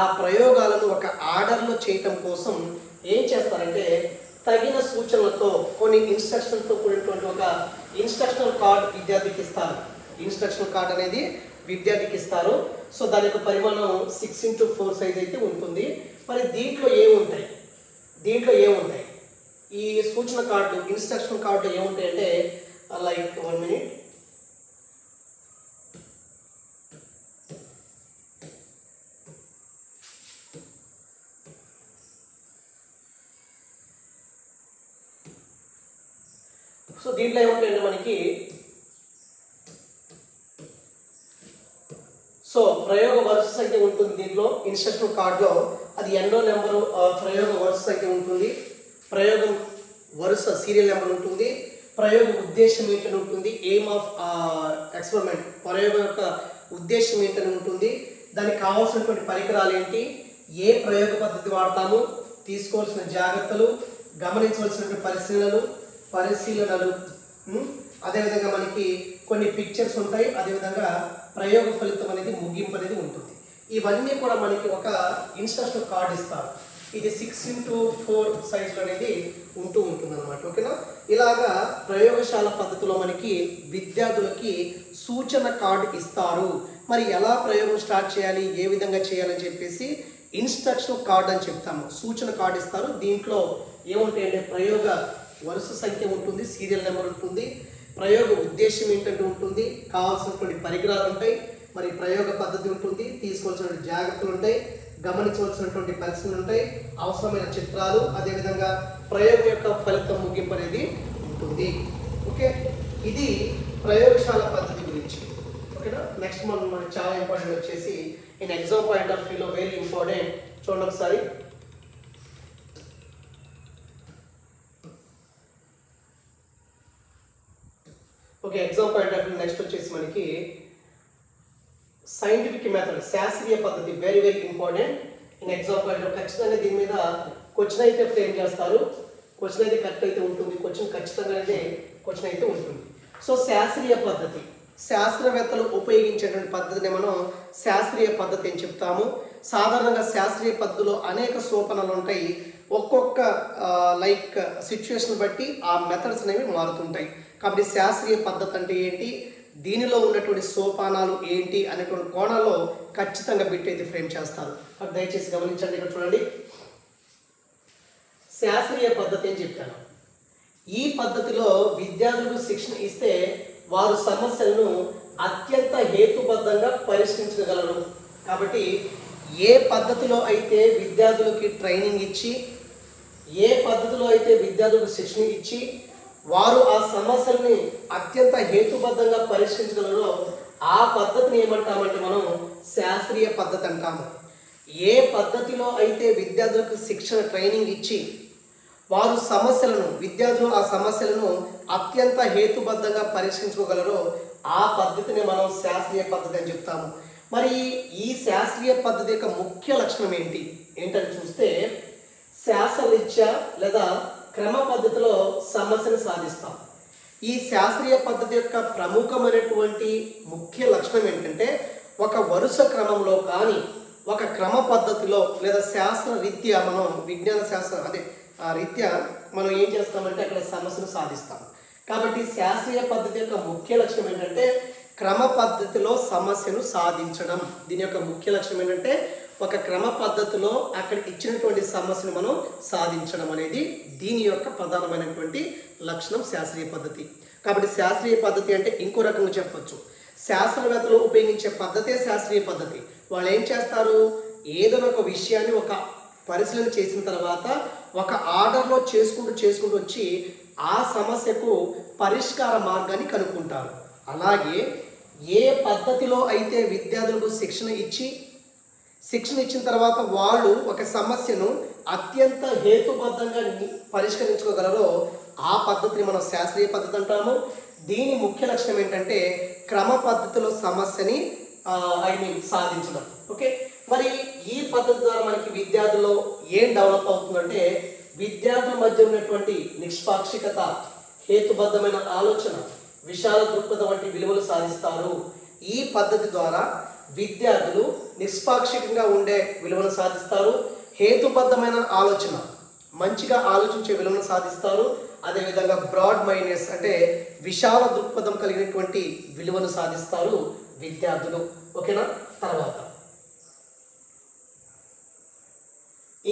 ఆ ప్రయోగాలను ఒక ఆర్డర్లో చేయటం కోసం ఏం చేస్తారంటే తగిన సూచనలతో కొన్ని ఇన్స్ట్రక్షన్తో కూడినటువంటి ఒక ఇన్స్ట్రక్షనల్ కార్డ్ విద్యార్థికి ఇస్తారు. ఇన్స్ట్రక్షనల్ కార్డ్ అనేది విద్యార్థికి ఇస్తారు. సో దాని యొక్క పరిమాణం 6x4 సైజ్ అయితే ఉంటుంది. మరి దీంట్లో ఏముంటాయి, ఈ సూచన కార్డు, ఇన్స్ట్రక్షనల్ కార్డు ఏముంటాయి అంటే లైక్ 1 minute. సో దీంట్లో ఏముంటాయంటే మనకి సో ప్రయోగ వరుస సంఖ్య ఉంటుంది దీంట్లో ఇన్స్ట్రక్షన్ కార్డులో. అది ఎన్నో నెంబరు ప్రయోగ వరుస సంఖ్య ఉంటుంది, ప్రయోగం వరుస సీరియల్ నెంబర్ ఉంటుంది, ప్రయోగ ఉద్దేశం ఏంటని ఉంటుంది, ఎయిమ్ ఆఫ్ ఎక్స్పెరిమెంట్, ప్రయోగం యొక్క ఉద్దేశం ఏంటని ఉంటుంది, దానికి కావాల్సినటువంటి పరికరాలు ఏంటి, ఏ ప్రయోగ పద్ధతి వాడతాము, తీసుకోవాల్సిన జాగ్రత్తలు, గమనించవలసిన పరిశీలనలు, అదేవిధంగా మనకి కొన్ని పిక్చర్స్ ఉంటాయి, అదేవిధంగా ప్రయోగ ఫలితం అనేది ముగింపు అనేది ఉంటుంది. ఇవన్నీ కూడా మనకి ఒక ఇన్స్ట్రక్షన్ కార్డ్ ఇస్తారు. ఇది 6x4 సైజులో అనేది ఉంటుంది అనమాట. ఓకేనా? ఇలాగా ప్రయోగశాల పద్ధతిలో మనకి విద్యార్థులకి సూచన కార్డు ఇస్తారు. మరి ఎలా ప్రయోగం స్టార్ట్ చేయాలి, ఏ విధంగా చేయాలని చెప్పేసి ఇన్స్ట్రక్షన్ కార్డ్ అని చెప్తాము. సూచన కార్డు ఇస్తారు. దీంట్లో ఏముంటాయంటే ప్రయోగ వరుస సంఖ్య ఉంటుంది, సీరియల్ నెంబర్ ఉంటుంది, ప్రయోగ ఉద్దేశం ఏంటంటే ఉంటుంది, కావాల్సినటువంటి పరికరాలు ఉంటాయి, మరి ప్రయోగ పద్ధతి ఉంటుంది, తీసుకోవాల్సిన జాగ్రత్తలు ఉంటాయి, గమనించవలసినటువంటి పరిస్థితులు ఉంటాయి, అవసరమైన చిత్రాలు, అదేవిధంగా ప్రయోగం యొక్క ఫలితం ముగింపు అనేది ఉంటుంది. ఓకే, ఇది ప్రయోగశాల పద్ధతి గురించి. ఓకేనా? నెక్స్ట్ మనకి చాలా ఇంపార్టెంట్ వచ్చేసి ఇన్ ఎగ్జామ్ పాయింట్ ఆఫ్ వ్యూలో వెరీ ఇంపార్టెంట్. చూడండి ఒకసారి. Okay, exam point of view next వచ్చేసి మనకి సైంటిఫిక్ మెథడ్, శాస్త్రీయ పద్ధతి very very important in exam point of. ఖచ్చితంగా దీని మీద క్వశ్చన్ అయితే ఫ్రేమ్ చేస్తారు. క్వశ్చన్ అయితే కరెక్ట్ అయితే ఉంటుంది, క్వశ్చన్ ఖచ్చితంగా అయితే క్వశ్చన్ అయితే ఉంటుంది. సో శాస్త్రీయ పద్ధతి, శాస్త్రవేత్తలు ఉపయోగించేటువంటి పద్ధతిని మనం శాస్త్రీయ పద్ధతి అని చెప్తాము. సాధారణంగా శాస్త్రీయ పద్ధతిలో అనేక సోపానాలు ఉంటాయి. ఒక్కొక్క సిచ్యువేషన్ బట్టి ఆ మెథడ్స్ అనేవి మారుతుంటాయి. కాబట్టి శాస్త్రీయ పద్ధతి అంటే ఏంటి, దీనిలో ఉన్నటువంటి సోపానాలు ఏంటి అనేటువంటి కోణాల్లో ఖచ్చితంగా బిట్ అయితే ఫ్రేమ్ చేస్తారు. అది దయచేసి గమనించండి. ఇక్కడ చూడండి, శాస్త్రీయ పద్ధతి అని చెప్పాను. ఈ పద్ధతిలో విద్యార్థులకు శిక్షణ ఇస్తే వారు సమస్యలను అత్యంత హేతుబద్ధంగా పరిష్కరించగలరు. కాబట్టి ఏ పద్ధతిలో అయితే విద్యార్థులకి ట్రైనింగ్ ఇచ్చి, ఏ పద్ధతిలో అయితే విద్యార్థులకు శిక్షణ ఇచ్చి వారు ఆ సమస్యల్ని అత్యంత హేతుబద్ధంగా పరిష్కరించగలరో ఆ పద్ధతిని ఏమంటామంటే మనం శాస్త్రీయ పద్ధతి అంటాము. ఏ పద్ధతిలో అయితే విద్యార్థులకు శిక్షణ ట్రైనింగ్ ఇచ్చి వారు విద్యార్థులు ఆ సమస్యలను అత్యంత హేతుబద్ధంగా పరిష్కరించుకోగలరో ఆ పద్ధతిని మనం శాస్త్రీయ పద్ధతి అని చెప్తాము. మరి ఈ శాస్త్రీయ పద్ధతి యొక్క ముఖ్య లక్షణం ఏంటని చూస్తే, శాస్త్రరీత్యా లేదా క్రమ పద్ధతిలో సమస్యను సాధిస్తాం. ఈ శాస్త్రీయ పద్ధతి యొక్క ప్రముఖమైనటువంటి ముఖ్య లక్షణం ఏంటంటే, ఒక వరుస క్రమంలో కానీ ఒక క్రమ పద్ధతిలో లేదా శాస్త్ర రీత్యా మనం విజ్ఞాన శాస్త్ర రీత్యా మనం ఏం చేస్తామంటే అక్కడ సమస్యను సాధిస్తాం. కాబట్టి శాస్త్రీయ పద్ధతి యొక్క ముఖ్య లక్షణం ఏంటంటే క్రమ పద్ధతిలో సమస్యను సాధించడం. దీని యొక్క ముఖ్య లక్షణం ఏంటంటే ఒక క్రమ పద్ధతిలో అక్కడ ఇచ్చినటువంటి సమస్యను మనం సాధించడం అనేది దీని యొక్క ప్రధానమైనటువంటి లక్షణం శాస్త్రీయ పద్ధతి. కాబట్టి శాస్త్రీయ పద్ధతి అంటే ఇంకో రకంగా చెప్పొచ్చు, శాస్త్రవేత్తలు ఉపయోగించే పద్ధతే శాస్త్రీయ పద్ధతి. వాళ్ళు ఏం చేస్తారు, ఏదైనా ఒక విషయాన్ని ఒక పరిశీలన చేసిన తర్వాత ఒక ఆర్డర్లో చేసుకుంటూ వచ్చి ఆ సమస్యకు పరిష్కార మార్గాన్ని కనుక్కుంటారు. అలాగే ఏ పద్ధతిలో అయితే విద్యార్థులకు శిక్షణ ఇచ్చిన తర్వాత వాళ్ళు ఒక సమస్యను అత్యంత హేతుబద్ధంగా పరిష్కరించుకోగలరో ఆ పద్ధతిని మనం శాస్త్రీయ పద్ధతి అంటాము. దీని ముఖ్య లక్షణం ఏంటంటే క్రమ పద్ధతిలో సమస్యని సాధించడం. ఓకే, మరి ఈ పద్ధతి ద్వారా మనకి విద్యార్థుల్లో ఏం డెవలప్ అవుతుందంటే విద్యార్థుల మధ్య ఉన్నటువంటి నిష్పాక్షికత, హేతుబద్ధమైన ఆలోచన, విశాల దృక్పథం వంటి విలువలు సాధిస్తారు. ఈ పద్ధతి ద్వారా విద్యార్థులు నిష్పాక్షికంగా ఉండే విలువను సాధిస్తారు, హేతుబద్ధమైన ఆలోచన, మంచిగా ఆలోచించే విలువను సాధిస్తారు, అదేవిధంగా బ్రాడ్ మైండ్నెస్ అంటే విశాల దృక్పథం కలిగినటువంటి విలువను సాధిస్తారు విద్యార్థులు. ఓకేనా? తర్వాత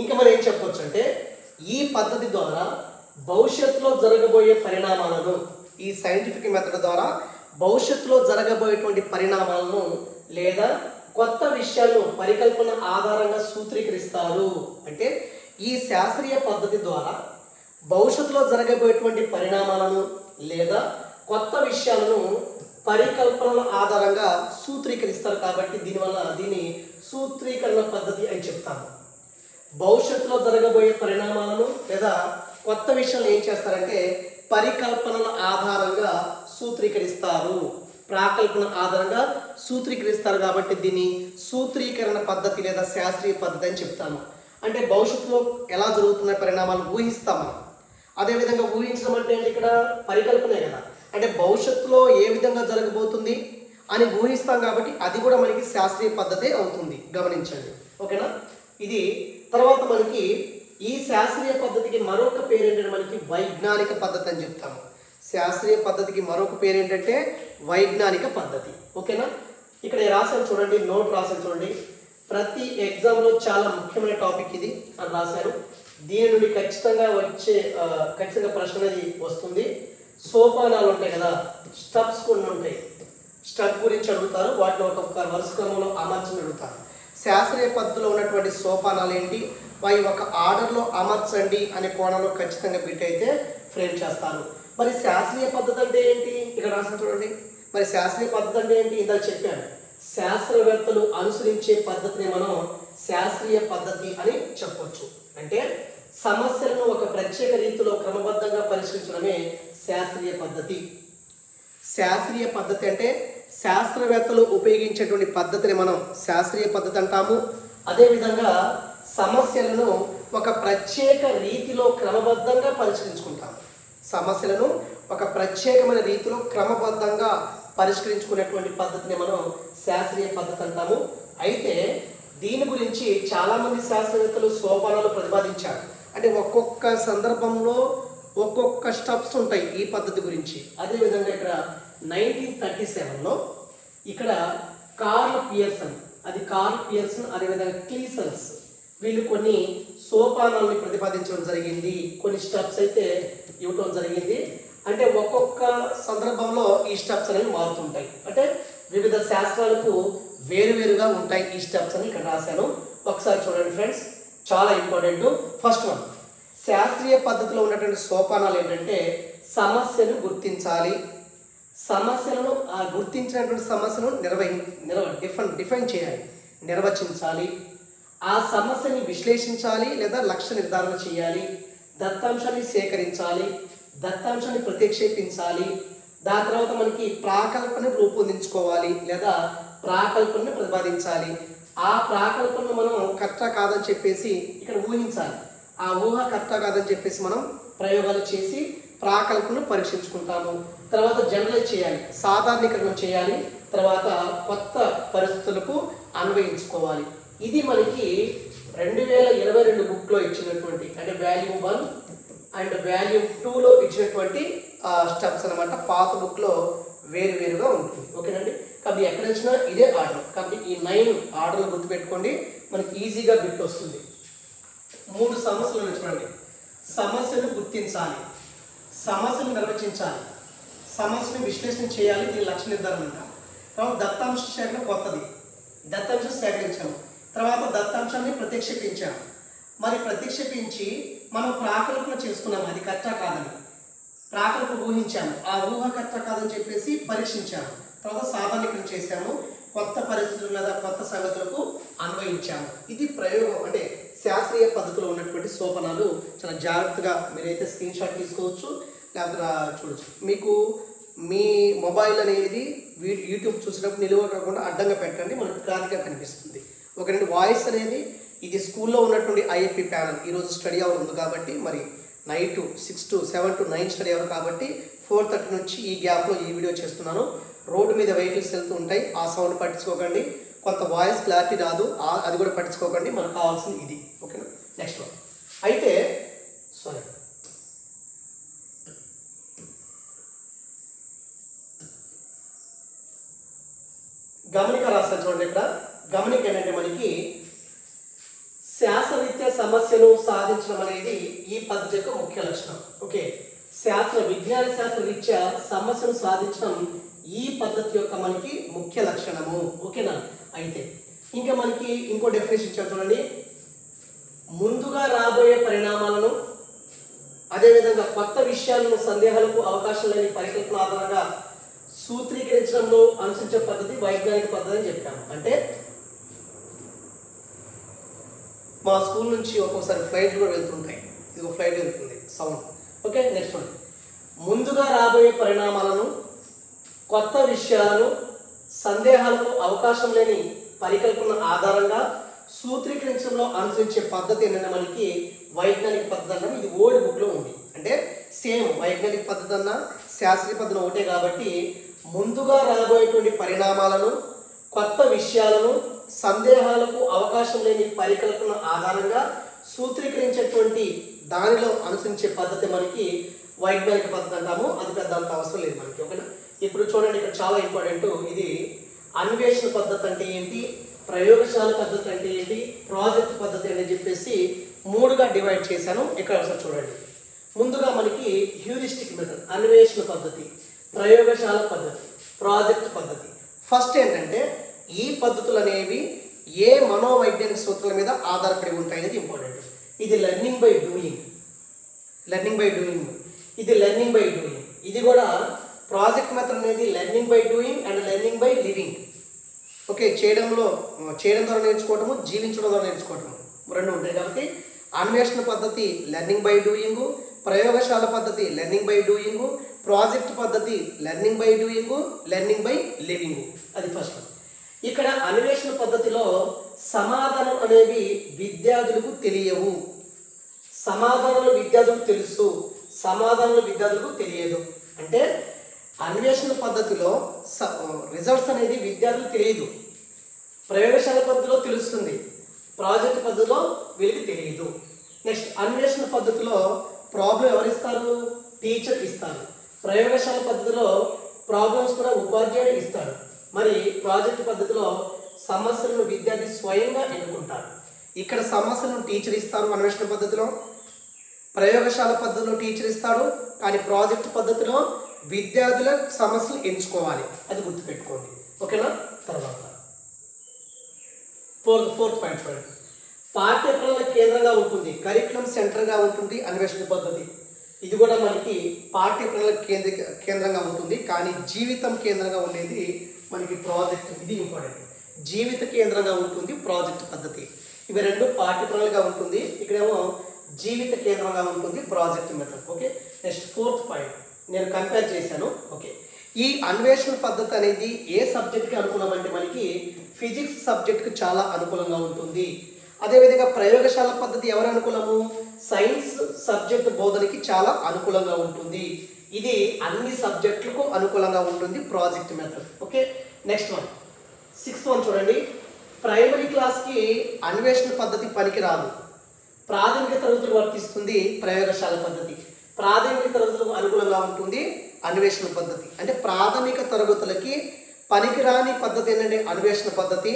ఇంకా మనం ఏం చెప్పొచ్చు అంటే ఈ పద్ధతి ద్వారా భవిష్యత్తులో జరగబోయే పరిణామాలను, ఈ సైంటిఫిక్ మెథడ్ ద్వారా భవిష్యత్తులో జరగబోయేటువంటి పరిణామాలను లేదా కొత్త విషయాలను పరికల్పన ఆధారంగా సూత్రీకరిస్తారు. అంటే ఈ శాస్త్రీయ పద్ధతి ద్వారా భవిష్యత్తులో జరగబోయేటువంటి పరిణామాలను లేదా కొత్త విషయాలను పరికల్పనల ఆధారంగా సూత్రీకరిస్తారు. కాబట్టి దీన్ని సూత్రీకరణ పద్ధతి అని చెప్తాము. భవిష్యత్తులో జరగబోయే పరిణామాలను లేదా కొత్త విషయాలు ఏం చేస్తారంటే పరికల్పనల ఆధారంగా సూత్రీకరిస్తారు, ప్రాకల్పన ఆధారంగా సూత్రీకరిస్తారు. కాబట్టి దీన్ని సూత్రీకరణ పద్ధతి లేదా శాస్త్రీయ పద్ధతి అని చెప్తాము. అంటే భవిష్యత్తులో ఎలా జరుగుతున్న పరిణామాలు ఊహిస్తాం మనం. అదేవిధంగా ఊహించడం అంటే ఏంటి, ఇక్కడ పరికల్పనే కదా, అంటే భవిష్యత్తులో ఏ విధంగా జరగబోతుంది అని ఊహిస్తాం కాబట్టి అది కూడా మనకి శాస్త్రీయ పద్ధతే అవుతుంది, గమనించండి. ఓకేనా. ఇది తర్వాత మనకి ఈ శాస్త్రీయ పద్ధతికి మరొక పేరు ఏంటంటే మనకి వైజ్ఞానిక పద్ధతి అని చెప్తాము. శాస్త్రీయ పద్ధతికి మరొక పేరు ఏంటంటే వైజ్ఞానిక పద్ధతి. ఓకేనా. ఇక్కడ రాశాను చూడండి, నోట్ రాశాను చూడండి. ప్రతి ఎగ్జామ్లో చాలా ముఖ్యమైన టాపిక్ ఇది అని రాశాను. దీని నుండి ఖచ్చితంగా ప్రశ్న అనేది వస్తుంది. సోపానాలు ఉంటాయి కదా, స్టెప్స్ కొన్ని ఉంటాయి, స్టెప్ గురించి అడుగుతారు, వాటిలో ఒక వరుస క్రమంలో అమర్చని అడుగుతారు. శాస్త్రీయ పద్ధతిలో ఉన్నటువంటి సోపానాలు ఏంటి, వారి ఒక ఆర్డర్లో అమర్చండి అనే కోణంలో ఖచ్చితంగా బిట్ అయితే ఫ్రేమ్ చేస్తారు. మరి శాస్త్రీయ పద్ధతి అంటే ఏంటి, ఇక్కడ రాసిన చూడండి. మరి శాస్త్రీయ పద్ధతి అంటే ఏంటి, ఇందాక చెప్పాను. శాస్త్రవేత్తలు అనుసరించే పద్ధతిని మనం శాస్త్రీయ పద్ధతి అని చెప్పొచ్చు. అంటే సమస్యలను ఒక ప్రత్యేక రీతిలో క్రమబద్ధంగా పరిష్కరించడమే శాస్త్రీయ పద్ధతి. శాస్త్రీయ పద్ధతి అంటే శాస్త్రవేత్తలు ఉపయోగించేటువంటి పద్ధతిని మనం శాస్త్రీయ పద్ధతి అంటాము. అదేవిధంగా సమస్యలను ఒక ప్రత్యేక రీతిలో క్రమబద్ధంగా పరిష్కరించుకుంటాము. సమస్యలను ఒక ప్రత్యేకమైన రీతిలో క్రమబద్ధంగా పరిష్కరించుకునేటువంటి పద్ధతిని మనం శాస్త్రీయ పద్ధతి అంటాము. అయితే దీని గురించి చాలామంది శాస్త్రవేత్తలు సోపానాలు ప్రతిపాదించారు. అంటే ఒక్కొక్క సందర్భంలో ఒక్కొక్క స్టెప్స్ ఉంటాయి ఈ పద్ధతి గురించి. అదేవిధంగా ఇక్కడ 1937లో ఇక్కడ కార్ల్ పియర్సన్, అదేవిధంగా క్లీసెన్స్, వీళ్ళు కొన్ని సోపానాలని ప్రతిపాదించడం జరిగింది, కొన్ని స్టెప్స్ అయితే ఇవ్వటం జరిగింది. అంటే ఒక్కొక్క సందర్భంలో ఈ స్టెప్స్ అనేవి మారుతుంటాయి. అంటే వివిధ శాస్త్రాలకు వేరువేరుగా ఉంటాయి ఈ స్టెప్స్ అని ఇక్కడ రాశాను. ఒకసారి చూడండి ఫ్రెండ్స్, చాలా ఇంపార్టెంట్. ఫస్ట్ వన్, శాస్త్రీయ పద్ధతిలో ఉన్నటువంటి సోపానాలు ఏంటంటే సమస్యను గుర్తించాలి, సమస్యలను గుర్తించినటువంటి సమస్యను డిఫైన్ చేయాలి, నిర్వచించాలి, ఆ సమస్యని విశ్లేషించాలి లేదా లక్ష్య నిర్ధారణ చేయాలి, దత్తాంశాన్ని సేకరించాలి, దత్తాంశాన్ని ప్రతిక్షేపించాలి, దాని తర్వాత మనకి ప్రాకల్పన రూపొందించుకోవాలి లేదా ప్రాకల్పనను ప్రతిపాదించాలి. ఆ ప్రాకల్పనను మనం కరెక్టా కాదని చెప్పేసి ఇక్కడ ఊహించాలి, ఆ ఊహ కరెక్టా కాదని చెప్పేసి మనం ప్రయోగాలు చేసి ప్రాకల్పనను పరీక్షించుకుంటాము. తర్వాత జనరలైజ్ చేయాలి, సాధారణీకరణ చేయాలి, తర్వాత కొత్త పరిస్థితులకు అన్వయించుకోవాలి. ఇది మనకి 2022 బుక్లో ఇచ్చినటువంటి, అంటే వాల్యూమ్ 1 అండ్ వాల్యూమ్ 2లో ఇచ్చినటువంటి స్టెప్స్ అనమాట. పాత బుక్లో వేరువేరుగా ఉంటుంది. ఓకేనండి. కాబట్టి ఎక్కడ వచ్చినా ఇదే ఆర్డర్. కాబట్టి ఈ 9 ఆర్డర్లు గుర్తుపెట్టుకోండి, మనకి ఈజీగా బిట్ వస్తుంది. 3 సమస్యలు చూడండి. సమస్యను గుర్తించాలి, సమస్యను నిర్వచించాలి, సమస్యను విశ్లేషణ చేయాలి, దీని లక్ష్య నిర్ధారణ అంటారు. తర్వాత దత్తాంశ సేకరణ కొత్తది, దత్తాంశం సేకరించాము, తర్వాత దత్తాంశాన్ని ప్రతిక్షేపించాము. మరి ప్రతిక్షేపించి మనం ప్రాకల్పన చేసుకున్నాము, అది కరెక్టా కాదని ప్రాకల్పన ఊహించాము, ఆ ఊహ కరెక్టా కాదని చెప్పేసి పరీక్షించాము, తర్వాత సాధారణీకరణ చేశాము, కొత్త పరిస్థితులు లేదా కొత్త సంగతులకు అన్వయించాము. ఇది ప్రయోగం, అంటే శాస్త్రీయ పద్ధతిలో ఉన్నటువంటి సోపానాలు. చాలా జాగ్రత్తగా మీరైతే స్క్రీన్ షాట్ తీసుకోవచ్చు లేకపోతే చూడవచ్చు. మీకు మీ మొబైల్ అనేది యూట్యూబ్ చూసినప్పుడు నిలువ కాకుండా అడ్డంగా పెట్టండి, మనకు క్లారిటీగా కనిపిస్తుంది. ఒకటి వాయిస్ అనేది ఇది స్కూల్లో ఉన్నటువంటి ఐఎఫ్పి ప్యానల్ ఈరోజు స్టడీ అవర్ ఉంది కాబట్టి, మరి night 6 to 7 to 9 study hour కాబట్టి 4:30 నుంచి ఈ గ్యాప్లో ఈ వీడియో చేస్తున్నాను. రోడ్డు మీద వెహికల్స్ వెళ్తూ ఉంటాయి, ఆ సౌండ్ పట్టించుకోకండి. కొంత వాయిస్ క్లారిటీ రాదు, అది కూడా పట్టించుకోకండి. మనకు కావాల్సింది ఇది. ఓకేనా. నెక్స్ట్ వన్ అయితే గమనిక రాస్తారు చూడండి. ఇక్కడ గమనిక ఏంటంటే మనకి శాస్త్రరీత్యా సమస్యను సాధించడం అనేది ఈ పద్ధతి యొక్క ముఖ్య లక్షణం. ఓకే, విజ్ఞాన శాస్త్ర రీత్యా సమస్యను సాధించడం ఈ పద్ధతి యొక్క మనకి ముఖ్య లక్షణము. ఓకేనా. అయితే ఇంకా మనకి ఇంకో డెఫినేషన్ ఇచ్చారు చూడండి. ముందుగా రాబోయే పరిణామాలను, అదేవిధంగా కొత్త విషయాలను, సందేహాలకు అవకాశం లేని పరికల్పన ఆధారంగా సూత్రీకరించడంలో అనుసరించే పద్ధతి వైజ్ఞానిక పద్ధతి అని చెప్పాము. అంటే మా స్కూల్ నుంచి ఒక్కొక్కసారి ఫ్లైట్లు కూడా వెళ్తుంటాయి, ఇది ఫ్లైట్ వెళ్తుంది సౌండ్. ఓకే. నెక్స్ట్ వన్, ముందుగా రాబోయే పరిణామాలను, కొత్త విషయాలను, సందేహాలకు అవకాశం లేని పరికల్పన ఆధారంగా సూత్రీకరించడంలో అనుసరించే పద్ధతి ఏంటంటే మనకి వైజ్ఞానిక పద్ధతి అన్న ఇది ఓల్డ్ బుక్లో ఉంది. అంటే సేమ్ వైజ్ఞానిక పద్ధతి అన్న శాస్త్రీయ పద్ధతి ఒకటే కాబట్టి ముందుగా రాబోయేటువంటి పరిణామాలను, కొత్త విషయాలను, సందేహాలకు అవకాశం లేని పరికల్పన ఆధారంగా సూత్రీకరించేటువంటి దానిలో అనుసరించే పద్ధతి మనకి వైజ్ఞానిక పద్ధతి అంటాము. అది పెద్ద అంత అవసరం లేదు మనకి. ఓకేనా? ఇప్పుడు చూడండి, ఇక్కడ చాలా ఇంపార్టెంట్. ఇది అన్వేషణ పద్ధతి అంటే ఏంటి, ప్రయోగశాల పద్ధతి అంటే ఏంటి, ప్రాజెక్ట్ పద్ధతి అని చెప్పేసి 3గా డివైడ్ చేశాను. ఇక్కడ ఒకసారి చూడండి. ముందుగా మనకి హ్యూరిస్టిక్ మెథడ్, అన్వేషణ పద్ధతి, ప్రయోగశాల పద్ధతి, ప్రాజెక్ట్ పద్ధతి. ఫస్ట్ ఏంటంటే ఈ పద్ధతులు అనేవి ఏ మనోవైజ్ఞానిక సూత్రాల మీద ఆధారపడి ఉంటాయి అనేది ఇంపార్టెంట్. ఇది లెర్నింగ్ బై డూయింగ్, ఇది లెర్నింగ్ బై డూయింగ్. ఇది కూడా ప్రాజెక్ట్ మెథడ్ అనేది learning by doing and learning by living. Okay, చేయడం ద్వారా నేర్చుకోవటము, జీవించడం ద్వారా నేర్చుకోవటము రెండు ఉంటాయి. కాబట్టి అన్వేషణ పద్ధతి లెర్నింగ్ బై డూయింగ్, ప్రయోగశాల పద్ధతి లెర్నింగ్ బై డూయింగ్, ప్రాజెక్ట్ పద్ధతి learning by doing, learning by living. అది ఫస్ట్. ఇక్కడ అన్వేషణ పద్ధతిలో సమాధానం అనేవి విద్యార్థులకు తెలియవు, సమాధానాలు విద్యార్థులకు తెలుసు, సమాధానాలు విద్యార్థులకు తెలియదు. అంటే అన్వేషణ పద్ధతిలో రిజల్ట్స్ అనేది విద్యార్థులకు తెలియదు, ప్రయోగశాల పద్ధతిలో తెలుస్తుంది, ప్రాజెక్ట్ పద్ధతిలో వీళ్ళకి తెలియదు. నెక్స్ట్, అన్వేషణ పద్ధతిలో ప్రాబ్లం ఎవరిస్తారు, టీచర్ ఇస్తారు. ప్రయోగశాల పద్ధతిలో ప్రాబ్లమ్స్ కూడా ఉపాధ్యాయుడు ఇస్తాడు. మరి ప్రాజెక్ట్ పద్ధతిలో సమస్యలను విద్యార్థి స్వయంగా ఎన్నుకుంటారు. ఇక్కడ సమస్యలను టీచర్ ఇస్తారు అన్వేషణ పద్ధతిలో, ప్రయోగశాల పద్ధతిలో టీచర్ ఇస్తాడు. కానీ ప్రాజెక్ట్ పద్ధతిలో విద్యార్థుల సమస్యలు ఎంచుకోవాలి. అది గుర్తుపెట్టుకోండి. ఓకేనా? తర్వాత ఫోర్త్ పాయింట్ చూడండి. పాఠ్య ప్రణాళిక కేంద్రంగా ఉంటుంది, కరికులం సెంటర్గా ఉంటుంది అన్వేషణ పద్ధతి. ఇది కూడా మనకి పాఠ్య ప్రణాళిక కేంద్రంగా ఉంటుంది, కానీ జీవితం కేంద్రంగా ఉండేది మనకి ప్రాజెక్ట్. ఇది ఇంపార్టెంట్. జీవిత కేంద్రంగా ఉంటుంది ప్రాజెక్ట్ పద్ధతి. ఇవి రెండు పాఠ్య ప్రణాళికగా ఉంటుంది, ఇక్కడేమో జీవిత కేంద్రంగా ఉంటుంది project method. Okay, next fourth point నేను కంపేర్ చేశాను. ఓకే, ఈ అన్వేషణ పద్ధతి అనేది ఏ సబ్జెక్ట్కి అనుకూలం అంటే మనకి ఫిజిక్స్ సబ్జెక్ట్కి చాలా అనుకూలంగా ఉంటుంది. అదేవిధంగా ప్రయోగశాల పద్ధతి ఎవరు అనుకూలము, సైన్స్ సబ్జెక్ట్ బోధనకి చాలా అనుకూలంగా ఉంటుంది. ఇది అన్ని సబ్జెక్టులకు అనుకూలంగా ఉంటుంది project method. Okay, next one, 6th one చూడండి. ప్రైమరీ క్లాస్కి అన్వేషణ పద్ధతి పనికిరాదు, ప్రాథమిక తరగతులు వర్తిస్తుంది ప్రయోగశాల పద్ధతి. ప్రాథమిక తరగతులకు అనుకూలంగా ఉంటుంది అన్వేషణ పద్ధతి. అంటే ప్రాథమిక తరగతులకి పనికిరాని పద్ధతి ఏంటంటే అన్వేషణ పద్ధతి,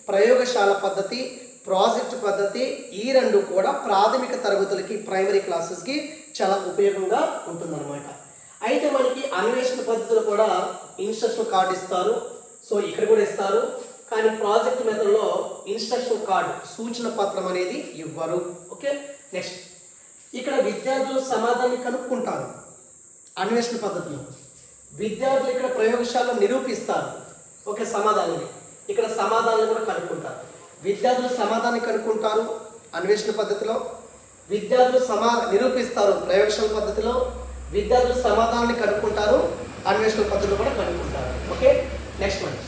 ప్రయోగశాల పద్ధతి, ప్రాజెక్ట్ పద్ధతి. ఈ రెండు కూడా ప్రాథమిక తరగతులకి, ప్రైమరీ క్లాసెస్కి చాలా ఉపయోగంగా ఉంటుందన్నమాట. అయితే మనకి అన్వేషణ పద్ధతిలో కూడా ఇన్స్ట్రక్షన్ కార్డు ఇస్తారు, సో ఇక్కడ కూడా ఇస్తారు. కానీ ప్రాజెక్ట్ మెథడ్లో ఇన్స్ట్రక్షన్ కార్డు, సూచన పత్రం అనేది ఇవ్వరు. ఓకే, నెక్స్ట్, ఇక్కడ విద్యార్థులు సమాధానాన్ని కనుక్కుంటారు. అన్వేషణ పద్ధతిలో విద్యార్థులు ఇక్కడ ప్రయోగశాలలో నిరూపిస్తారు. ఓకే, సమాధానాన్ని ఇక్కడ సమాధానాలు కూడా కనుక్కుంటారు. విద్యార్థులు సమాధానాన్ని కనుక్కుంటారు అన్వేషణ పద్ధతిలో, విద్యార్థులు నిరూపిస్తారు ప్రయోగశాల పద్ధతిలో, విద్యార్థులు సమాధానాన్ని కనుక్కుంటారు అన్వేషణ పద్ధతిలో కూడా కనుక్కుంటారు. ఓకే, నెక్స్ట్ వన్,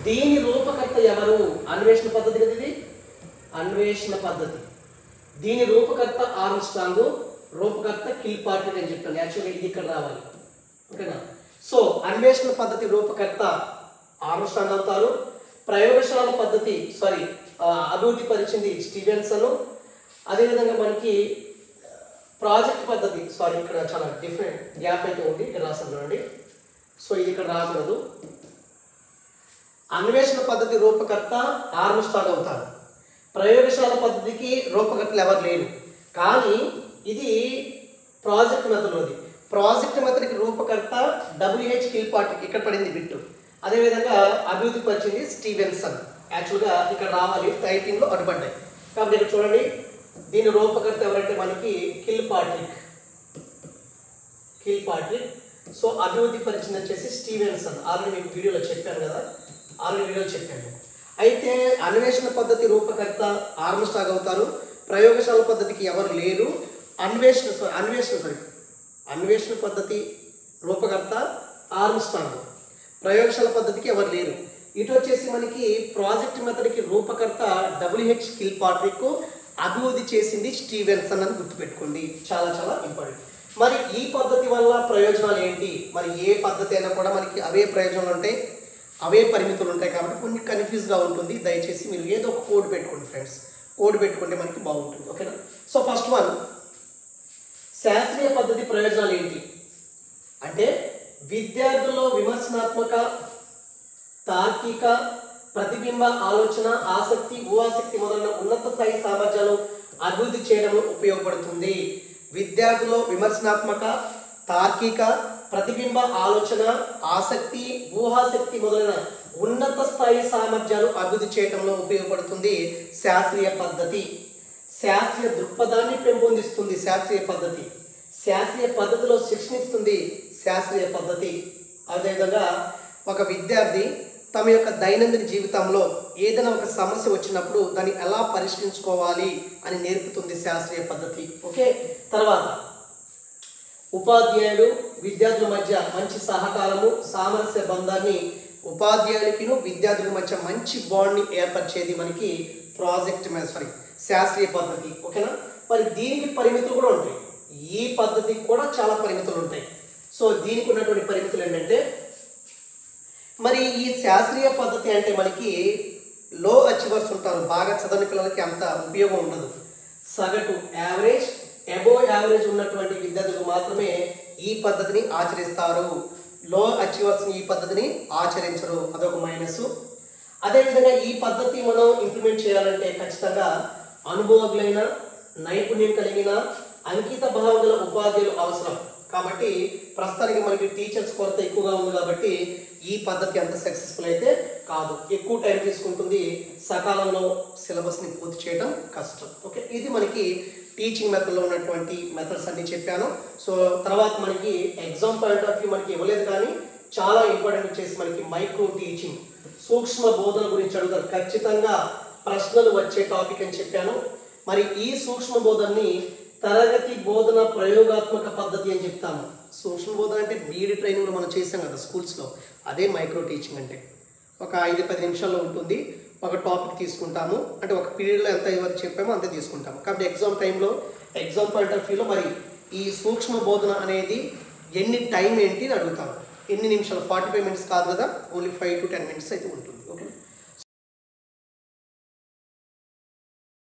దీని రూపకర్త ఎవరు, అన్వేషణ పద్ధతి కదా ఇది, అన్వేషణ పద్ధతి. దీని రూపకర్త ఆర్మ్స్ట్రాంగ్, రూపకర్త కిల్పార్ట్రిక్ అని చెప్పాను. యాక్చువల్గా ఇది ఇక్కడ రావాలి. ఓకేనా? సో అన్వేషణ పద్ధతి రూపకర్త ఆర్మ్స్ట్రాంగ్ అవుతారు. ప్రయోగశాల పద్ధతి అభివృద్ధి పరిచింది స్టీవెన్సన్. అదేవిధంగా మనకి ప్రాజెక్ట్ పద్ధతి ఇక్కడ చాలా డిఫరెంట్ గ్యాప్ అయితే ఉంది, ఇక్కడ రాసాను చూడండి. సో ఇది ఇక్కడ రాకూడదు. అన్వేషణ పద్ధతి రూపకర్త ఆర్మ్స్ట్రాంగ్ అవుతారు. ప్రయోగశాల పద్ధతికి రూపకర్తలు ఎవరు లేరు. కానీ ఇది ప్రాజెక్ట్ మెథడ్లోది. ప్రాజెక్ట్ మెథడ్కి రూపకర్త WH కిల్పార్ట్రిక్, ఇక్కడ పడింది బిట్టు. అదేవిధంగా అభివృద్ధి పరిచింది స్టీవెన్సన్. యాక్చువల్గా ఇక్కడ రావాలి, టైపింగ్లో అడ్డుపడ్డాయి. కాబట్టి ఇక్కడ చూడండి, దీని రూపకర్త ఎవరంటే మనకి కిల్పార్ట్రిక్. సో అభివృద్ధి పరిచింది వచ్చేసి స్టీవెన్సన్. ఆల్రెడీ మీకు వీడియోలో చెప్పాను కదా, అయితే అన్వేషణ పద్ధతి రూపకర్త ఆర్మ్స్ట్రాంగ్ అవుతారు. ప్రయోగశాల పద్ధతికి ఎవరు లేరు. అన్వేషణ పద్ధతి రూపకర్త ఆర్మ్స్ట్రాంగ్, ప్రయోగశాల పద్ధతికి ఎవరు లేరు. ఇటు వచ్చేసి మనకి ప్రాజెక్ట్ మెథడ్కి రూపకర్త WH కిల్పాట్రిక్, అభివృద్ధి చేసింది స్టీవెన్సన్ అని గుర్తుపెట్టుకోండి, చాలా చాలా ఇంపార్టెంట్. మరి ఈ పద్ధతి వల్ల ప్రయోజనాలు ఏంటి? మరి ఏ పద్ధతి అయినా కూడా మనకి అవే ప్రయోజనాలు ఉంటాయి, అవే పరిమితులు ఉంటాయి కాబట్టి కొన్ని కన్ఫ్యూజ్గా ఉంటుంది. దయచేసి మీరు ఏదో ఒక కోడ్ పెట్టుకోండి ఫ్రెండ్స్, కోడ్ పెట్టుకుంటే మనకి బాగుంటుంది. ఓకేనా? సో ఫస్ట్ వన్, శాస్త్రీయ పద్ధతి ప్రయోజనాలు ఏంటి అంటే విద్యార్థుల్లో విమర్శనాత్మక, తార్కిక, ప్రతిబింబ ఆలోచన, ఆసక్తి, ఊహాశక్తి మొదలైన ఉన్నత స్థాయి సామర్థ్యాలు అభివృద్ధి చేయడంలో ఉపయోగపడుతుంది. విద్యార్థుల్లో విమర్శనాత్మక, తార్కిక, ప్రతిబింబ ఆలోచన, ఆసక్తి, ఊహాశక్తి మొదలైన ఉన్నత స్థాయి సామర్థ్యాలు అభివృద్ధి చేయడంలో ఉపయోగపడుతుంది శాస్త్రీయ పద్ధతి. శాస్త్రీయ దృక్పథాన్ని పెంపొందిస్తుంది శాస్త్రీయ పద్ధతి. శాస్త్రీయ పద్ధతిలో శిక్షణిస్తుంది శాస్త్రీయ పద్ధతి. అదేవిధంగా ఒక విద్యార్థి తమ యొక్క దైనందిన జీవితంలో ఏదైనా ఒక సమస్య వచ్చినప్పుడు దాన్ని ఎలా పరిష్కరించుకోవాలి అని నేర్పుతుంది శాస్త్రీయ పద్ధతి. ఓకే, తర్వాత ఉపాధ్యాయుడు విద్యార్థుల మధ్య మంచి సహకారము, సామరస్య బంధాన్ని, ఉపాధ్యాయులకి విద్యార్థుల మధ్య మంచి బాండ్ని ఏర్పరిచేది మనకి శాస్త్రీయ పద్ధతి. ఓకేనా? మరి దీనికి పరిమితులు కూడా ఉంటాయి, ఈ పద్ధతికి కూడా చాలా పరిమితులు ఉంటాయి. సో దీనికి ఉన్నటువంటి పరిమితులు ఏంటంటే, మరి ఈ శాస్త్రీయ పద్ధతి అంటే మనకి లో అచీవర్స్ ఉంటారు, బాగా చదవని పిల్లలకి అంత ఉపయోగం ఉండదు. సగటు యావరేజ్, అబోవ్ యావరేజ్ ఉన్నటువంటి విద్యార్థులకు మాత్రమే ఈ పద్ధతిని ఆచరిస్తారు. లో అచీవర్స్ ఈ పద్ధతిని ఆచరించరు, అదొక మైనస్. అదేవిధంగా ఈ పద్ధతి మనం ఇంప్లిమెంట్ చేయాలంటే ఖచ్చితంగా అనుభవజ్ఞులైన, నైపుణ్యం కలిగిన, అంకిత భావం గల ఉపాధ్యాయులు అవసరం. కాబట్టి ప్రస్తుతానికి మనకి టీచర్స్ కొరత ఎక్కువగా ఉంది కాబట్టి ఈ పద్ధతి అంత సక్సెస్ఫుల్ అయితే కాదు, ఎక్కువ టైం తీసుకుంటుంది, సకాలంలో సిలబస్ని పూర్తి చేయడం కష్టం. ఓకే, ఇది మనకి టీచింగ్ మెథడ్లో ఉన్నటువంటి మెథడ్స్ అన్ని చెప్పాను. సో తర్వాత మనకి ఎగ్జామ్ పాయింట్ ఆఫ్ వ్యూ మనకి ఇవ్వలేదు, కానీ చాలా ఇంపార్టెంట్ వచ్చేసి మనకి మైక్రో టీచింగ్, సూక్ష్మ బోధన గురించి అడుగుతారు, ఖచ్చితంగా ప్రశ్నలు వచ్చే టాపిక్ అని చెప్పాను. మరి ఈ సూక్ష్మ బోధనని తరగతి బోధన ప్రయోగాత్మక పద్ధతి అని చెప్తాము. సూక్ష్మ బోధన అంటే బీఈడి ట్రైనింగ్లో మనం చేసాం కదా స్కూల్స్లో, అదే మైక్రో టీచింగ్ అంటే. ఒక 5-10 నిమిషాల్లో ఉంటుంది, ఒక టాపిక్ తీసుకుంటాము, అంటే ఒక పీరియడ్లో ఎంత వరకు చెప్పామో అంతే తీసుకుంటాము. కాబట్టి ఎగ్జామ్ టైంలో, ఎగ్జామ్ పాయింట్ ఆఫ్ వ్యూలో మరి ఈ సూక్ష్మ బోధన అనేది ఎన్ని టైం ఏంటి అని అడుగుతాము. ఎన్ని నిమిషాలు, 45 మినిట్స్ కాదు కదా, ఓన్లీ 5 to 10 మినిట్స్ అయితే ఉంటుంది. ఓకే.